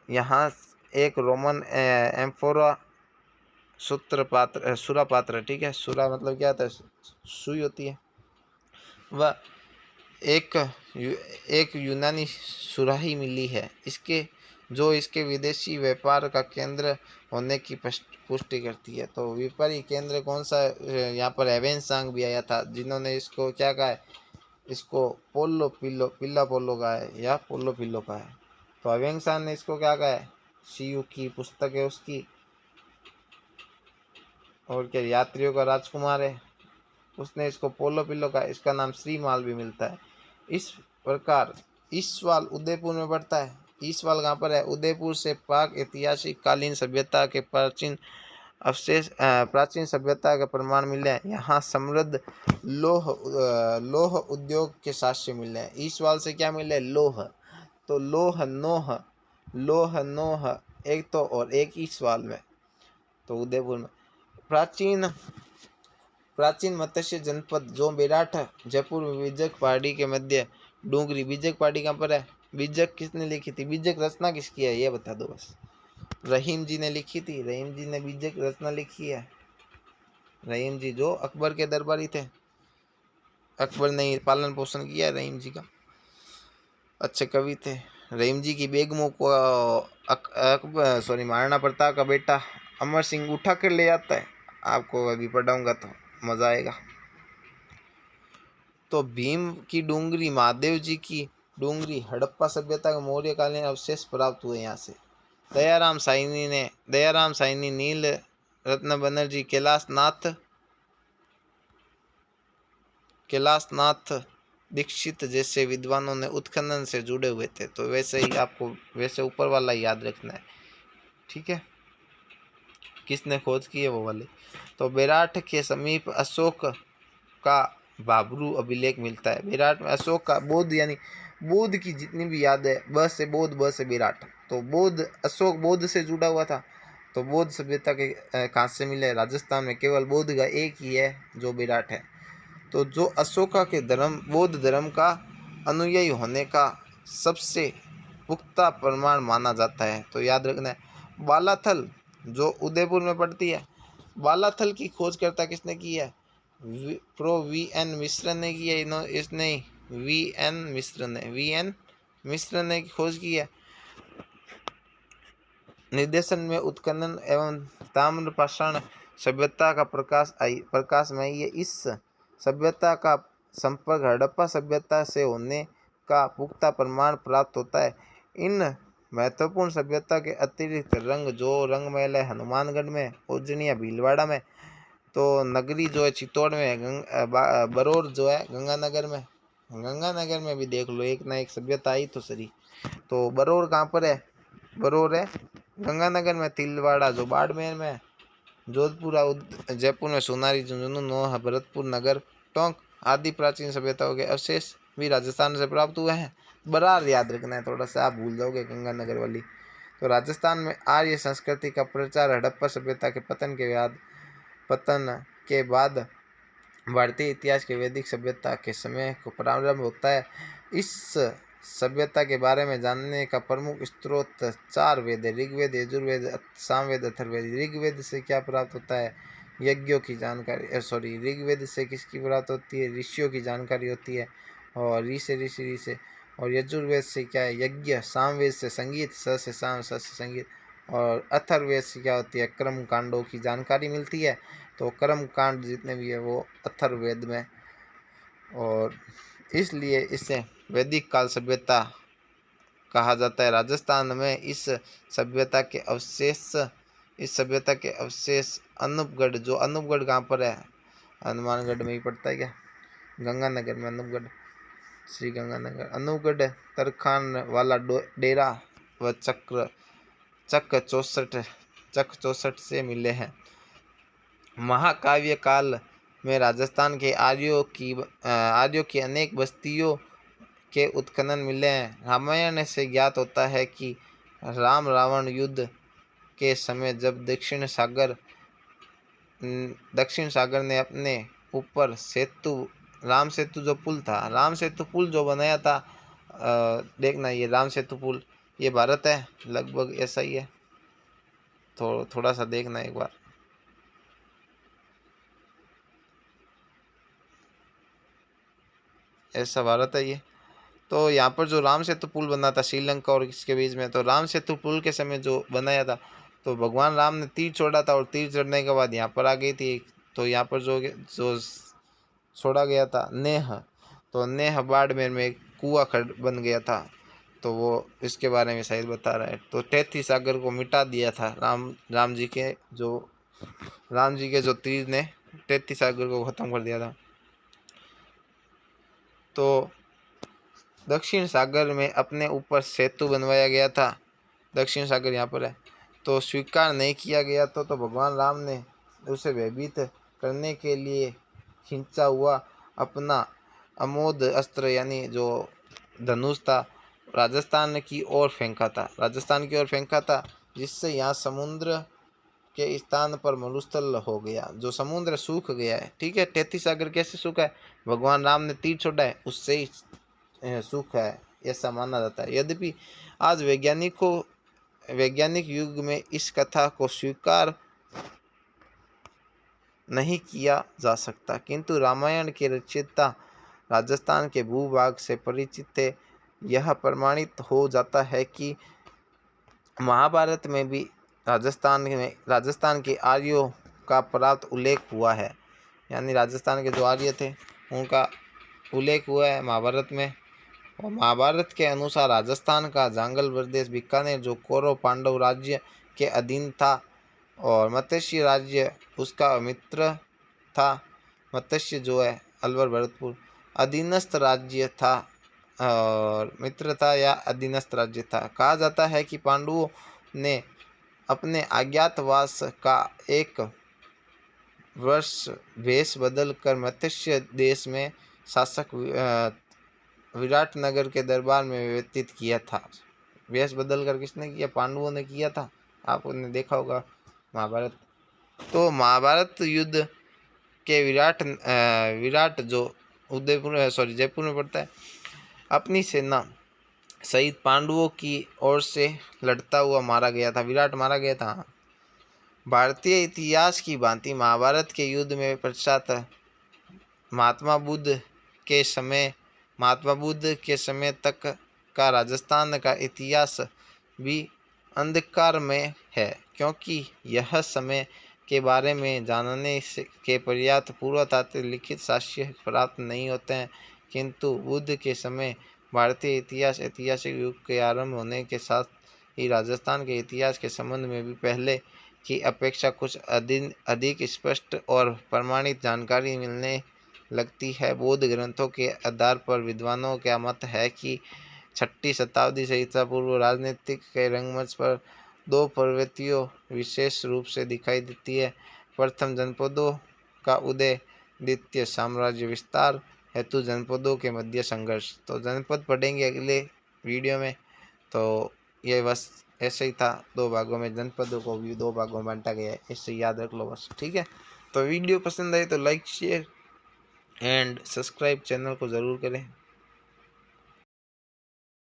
यहाँ एक रोमन एम्फोरा सुरा पात्र, ठीक है, सुरा मतलब क्या होता है? सुई होती है। वह एक यूनानी सुराही मिली है इसके विदेशी व्यापार का केंद्र होने की पुष्टि करती है। तो व्यापारी केंद्र कौन सा? यहाँ पर एवेंसांग भी आया था, जिन्होंने इसको क्या कहा है? इसको पिल्ला पोलो का है या पोलो पिल्लो का है। तो एवेंसांग ने इसको क्या कहा है? सीयू की पुस्तक है उसकी, और क्या, यात्रियों का राजकुमार है, उसने इसको पोलो पिल्लो का, इसका नाम श्रीमाल भी मिलता है। इस प्रकार ईसवाल उदयपुर में पड़ता है। ईसवाल कहाँ पर है? उदयपुर से पाक ऐतिहासिक कालीन सभ्यता के प्राचीन सभ्यता के प्रमाण मिले हैं। यहाँ समृद्ध लौह उद्योग के साक्ष्य मिले हैं। ईसवाल से क्या मिले? लौह। तो लौह नोह एक तो, और एक ईसवाल में, तो उदयपुर में। प्राचीन मत्स्य जनपद जो बेराठ जयपुर में बीजक पहाड़ी के मध्य डूंगरी। बीजक पहाड़ी कहाँ पर है? बीजक किसने लिखी थी? बीजक रचना किसकी है ये बता दो बस। रहीम जी ने लिखी थी। रहीम जी ने बीजक रचना लिखी है। रहीम जी जो अकबर के दरबारी थे, अकबर ने पालन पोषण किया रहीम जी का, अच्छे कवि थे। रहीम जी की बेगमों को महाराणा प्रताप का बेटा अमर सिंह उठा कर ले आता है। आपको अभी पढ़ाऊंगा तो मजा आएगा। तो भीम की डूंगरी, महादेव जी की डूंगरी, हड़प्पा सभ्यता के मौर्यकालीन अवशेष प्राप्त हुए यहाँ से। दयाराम साइनी, नील रत्न बनर्जी, कैलाशनाथ दीक्षित जैसे विद्वानों ने उत्खनन से जुड़े हुए थे। तो वैसे ही आपको वैसे ऊपर वाला याद रखना है, ठीक है। किसने खोज की है वो वाली। तो बेराट के समीप अशोक का बाबरू अभिलेख मिलता है। बेराट में अशोक का बौद्ध यानी बौद्ध की जितनी भी याद है, ब से बौद्ध, ब से बेराट, तो बौद्ध अशोक बौद्ध से जुड़ा हुआ था। तो बौद्ध सभ्यता के कहाँ से मिले? राजस्थान में केवल बौद्ध का एक ही है जो बेराट है। तो जो अशोका के धर्म बौद्ध धर्म का अनुयायी होने का सबसे पुख्ता प्रमाण माना जाता है। तो याद रखना है। बालाथल जो उदयपुर में पड़ती है, बालाथल की खोजकर्ता किसने की है? Pro VN. मिश्र ने की है। इसने वी.एन. मिश्र ने खोज की है। निर्देशन में उत्खनन एवं ताम्रपाषाण सभ्यता का प्रकाश में ये इस सभ्यता का संपर्क हड़प्पा सभ्यता से होने का पुख्ता प्रमाण प्राप्त होता है। इन महत्वपूर्ण सभ्यता के अतिरिक्त रंग महल है हनुमानगढ़ में, उज्जैनिया भीलवाड़ा में, तो नगरी जो है चित्तौड़ में है, बरौर जो है गंगानगर में। गंगानगर में भी देख लो एक ना एक सभ्यता आई तो सही। तो बरौर कहाँ पर है? बरौर है गंगानगर में। तिलवाड़ा जो बाड़मेर में, जोधपुर जयपुर में, सोनारी झुंझुनू, नोह, भरतपुर नगर, टोंक आदि प्राचीन सभ्यताओं के अवशेष भी राजस्थान से प्राप्त हुए हैं। बरार याद रखना है, थोड़ा सा आप भूल जाओगे गंगानगर वाली। तो राजस्थान में आर्य संस्कृति का प्रचार हड़प्पा सभ्यता के पतन के बाद भारतीय इतिहास के वैदिक सभ्यता के समय को प्रारंभ होता है। इस सभ्यता के बारे में जानने का प्रमुख स्रोत 4 वेद है, ऋग्वेद, यजुर्वेद, सामवेद, अथर्ववेद। ऋग्वेद से क्या प्राप्त होता है? यज्ञों की जानकारी। ऋग्वेद से किसकी प्राप्त होती है? ऋषियों की जानकारी होती है। और ऋषि से। और यजुर्वेद से क्या है? यज्ञ। सामवेद से संगीत, स से साम, स से संगीत। और अथर्ववेद से क्या होती है? कर्म कांडों की जानकारी मिलती है। तो कर्म कांड जितने भी है वो अथर्ववेद में। और इसलिए इसे वैदिक काल सभ्यता कहा जाता है। राजस्थान में इस सभ्यता के अवशेष अनूपगढ़, जो अनूपगढ़ कहाँ पर है? हनुमानगढ़ में ही पड़ता है क्या? गंगानगर में अनूपगढ़, श्री गंगानगर। अनूपगढ़, तरखान वाला डेरा व चक 64 से मिले हैं। महाकाव्य काल में राजस्थान के आर्यों की अनेक बस्तियों के उत्खनन मिले हैं। रामायण से ज्ञात होता है कि राम रावण युद्ध के समय जब दक्षिण सागर ने अपने ऊपर राम सेतु जो पुल था, राम सेतु पुल जो बनाया था, देखना ये राम सेतु पुल ये भारत है, लगभग ऐसा ही है। तो थोड़ा सा देखना एक बार। ऐसा भारत है ये। तो यहाँ पर जो राम सेतु पुल बना था श्रीलंका और इसके बीच में, तो राम सेतु पुल के समय जो बनाया था, तो भगवान राम ने तीर छोड़ा था और तीर चढ़ने के बाद यहाँ पर आ गई थी। तो यहाँ पर जो छोड़ा गया था नेह, तो नेह बाड़मेर में एक कुआं बन गया था। तो वो इसके बारे में शायद बता रहा है। तो 33 सागर को मिटा दिया था राम जी के जो तीर ने 33 सागर को खत्म कर दिया था। तो दक्षिण सागर में अपने ऊपर सेतु बनवाया गया था। दक्षिण सागर यहाँ पर है। तो स्वीकार नहीं किया गया तो भगवान राम ने उसे भयभीत करने के लिए खींचा हुआ अपना अमोद अस्त्र यानी जो धनुष था राजस्थान की ओर फेंका था, जिससे यहाँ समुद्र के स्थान पर मरुस्थल हो गया, जो समुद्र सूख गया है। ठीक है, 33 सागर कैसे सूखा है? भगवान राम ने तीर छोड़ा है, उससे ही सूखा है, ऐसा माना जाता है। यद्यपि आज वैज्ञानिक युग में इस कथा को स्वीकार नहीं किया जा सकता, किंतु रामायण के रचयिता राजस्थान के भूभाग से परिचित थे। यह प्रमाणित हो जाता है कि महाभारत में भी राजस्थान के आर्यों का प्राप्त उल्लेख हुआ है। यानी राजस्थान के जो आर्य थे उनका उल्लेख हुआ है महाभारत में। और महाभारत के अनुसार राजस्थान का जांगल प्रदेश बीकानेर जो कौरव पांडव राज्य के अधीन था और मत्स्य राज्य उसका मित्र था। मत्स्य जो है अलवर भरतपुर अधीनस्थ राज्य था और मित्र था या अधीनस्थ राज्य था। कहा जाता है कि पांडवों ने अपने अज्ञातवास का एक वर्ष भेष बदल कर मत्स्य देश में शासक विराटनगर के दरबार में व्यतीत किया था। वेश बदल कर किसने किया? पांडवों ने किया था। आपने देखा होगा महाभारत। तो महाभारत युद्ध के विराट जो जयपुर में पड़ता है, अपनी सेना सहित पांडवों की ओर से लड़ता हुआ मारा गया था। विराट मारा गया था। भारतीय इतिहास की भांति महाभारत के युद्ध में पश्चात महात्मा बुद्ध के समय तक का राजस्थान का इतिहास भी अंधकार में है, क्योंकि यह समय के बारे में जानने के पर्याप्त पूर्वतात्विक लिखित साक्ष्य प्राप्त नहीं होते हैं। किंतु बुद्ध के समय भारतीय ऐतिहासिक युग के आरंभ होने के साथ ही राजस्थान के इतिहास के संबंध में भी पहले की अपेक्षा कुछ अधिक स्पष्ट और प्रमाणित जानकारी मिलने लगती है। बौद्ध ग्रंथों के आधार पर विद्वानों का मत है कि 6ठी शताब्दी से ईसा पूर्व राजनीतिक के रंगमंच पर दो प्रवृत्तियों विशेष रूप से दिखाई देती है। प्रथम, जनपदों का उदय, द्वितीय, साम्राज्य विस्तार हेतु जनपदों के मध्य संघर्ष। तो जनपद पढ़ेंगे अगले वीडियो में। तो ये बस ऐसे ही था, 2 भागों में जनपदों को भी 2 भागों में बांटा गया है, इससे याद रख लो बस। ठीक है, तो वीडियो पसंद आए तो like share and subscribe channel को ज़रूर करें।